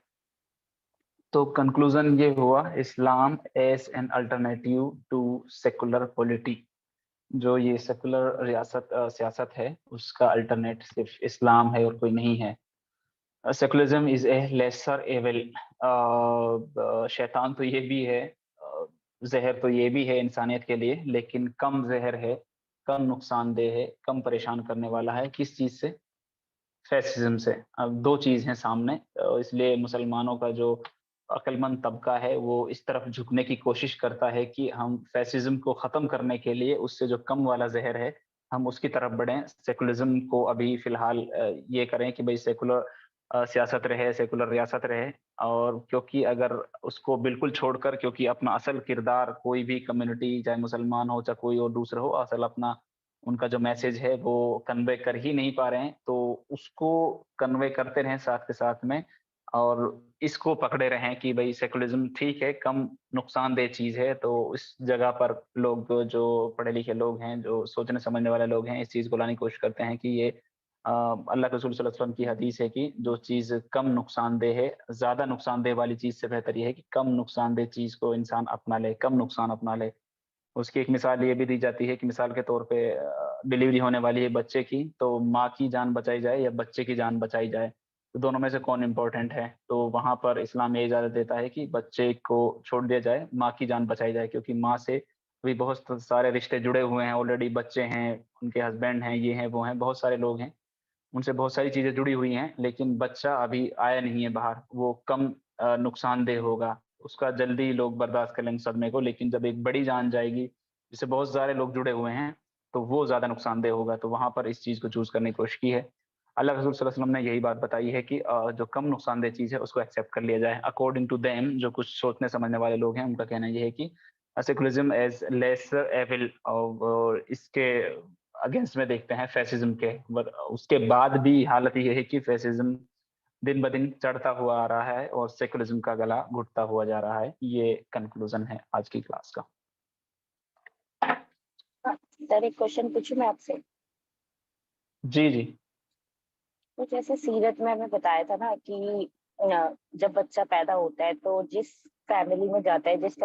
तो कंक्लूजन ये हुआ, Islam as an alternative to secular polity. जो ये सेकुलर सियासत है उसका अल्टरनेट सिर्फ इस्लाम है और कोई नहीं है। Secularism is a lesser evil. शैतान तो ये भी है, जहर तो ये भी है इंसानियत के लिए, लेकिन कम जहर है, कम नुकसानदेह है, कम परेशान करने वाला है। किस चीज से? फैसिज्म से। अब दो चीज हैं सामने, इसलिए मुसलमानों का जो अक्लमंद तबका है वो इस तरफ झुकने की कोशिश करता है कि हम फैसिज्म को खत्म करने के लिए उससे जो कम वाला जहर है हम उसकी तरफ बढ़ें। सेकुलरिज्म को अभी फिलहाल ये करें कि भाई सेकुलर सियासत रहे, सेकुलर रियासत रहे। और क्योंकि अगर उसको बिल्कुल छोड़कर, क्योंकि अपना असल किरदार कोई भी कम्युनिटी, चाहे मुसलमान हो चाहे कोई और दूसरा हो, असल अपना उनका जो मैसेज है वो कन्वे कर ही नहीं पा रहे हैं, तो उसको कन्वे करते रहें साथ के साथ में, और इसको पकड़े रहें कि भाई सेकुलरिज्म ठीक है, कम नुकसानदेह चीज है। तो इस जगह पर लोग, जो पढ़े लिखे लोग हैं, जो सोचने समझने वाले लोग हैं, इस चीज को लाने की कोशिश करते हैं कि ये अल्लाह के रसूल सल्लल्लाहु अलैहि वसल्लम की हदीस है कि जो चीज कम नुकसानदेह है, ज्यादा नुकसानदेह वाली चीज से बेहतर ये है कि कम नुकसानदेह चीज को इंसान अपना ले, कम नुकसान अपना ले। उसकी एक मिसाल ये भी दी जाती है कि मिसाल के तौर पे डिलीवरी होने वाली है बच्चे की, तो माँ की जान बचाई जाए या बच्चे की जान बचाई जाए, तो दोनों में से कौन इम्पोर्टेंट है? तो वहां पर इस्लाम ये इजाजत देता है कि बच्चे को छोड़ दिया जाए, माँ की जान बचाई जाए, क्योंकि माँ से भी बहुत सारे रिश्ते जुड़े हुए हैं ऑलरेडी। बच्चे हैं, उनके हस्बैंड हैं, ये हैं, वो हैं, बहुत सारे लोग हैं, उनसे बहुत सारी चीजें जुड़ी हुई हैं। लेकिन बच्चा अभी आया नहीं है बाहर, वो कम नुकसानदेह होगा, उसका जल्दी लोग बर्दाश्त कर लेंगे सदमे को। लेकिन जब एक बड़ी जान जाएगी जिससे बहुत सारे लोग जुड़े हुए हैं, तो वो ज्यादा नुकसानदेह होगा। तो वहां पर इस चीज को चूज करने की कोशिश की है। अल्लाह रसूल सल्लल्लाहु अलैहि वसल्लम ने यही बात बताई है कि जो कम नुकसानदेह चीज है उसको एक्सेप्ट कर लिया जाए। अकॉर्डिंग टू देम, जो कुछ सोचने समझने वाले लोग हैं, उनका कहना यह है कि सेकुलरिज्म एज लेसर एविल, और इसके अगेंस्ट में देखते हैं फैसिज्म के। उसके बाद भी हालत ये है कि फैसिज्म दिन ब दिन चढ़ता हुआ आ रहा है और सेकुलरिज्म का गला घुटता हुआ जा रहा है। ये कंक्लूजन है आज की क्लास का। सर एक क्वेश्चन पूछूं मैं आपसे? जी जी। तो जैसे सीरत में हमें बताया था ना कि जब बच्चा पैदा होता है तो जिस फैमिली में जाता है, जिस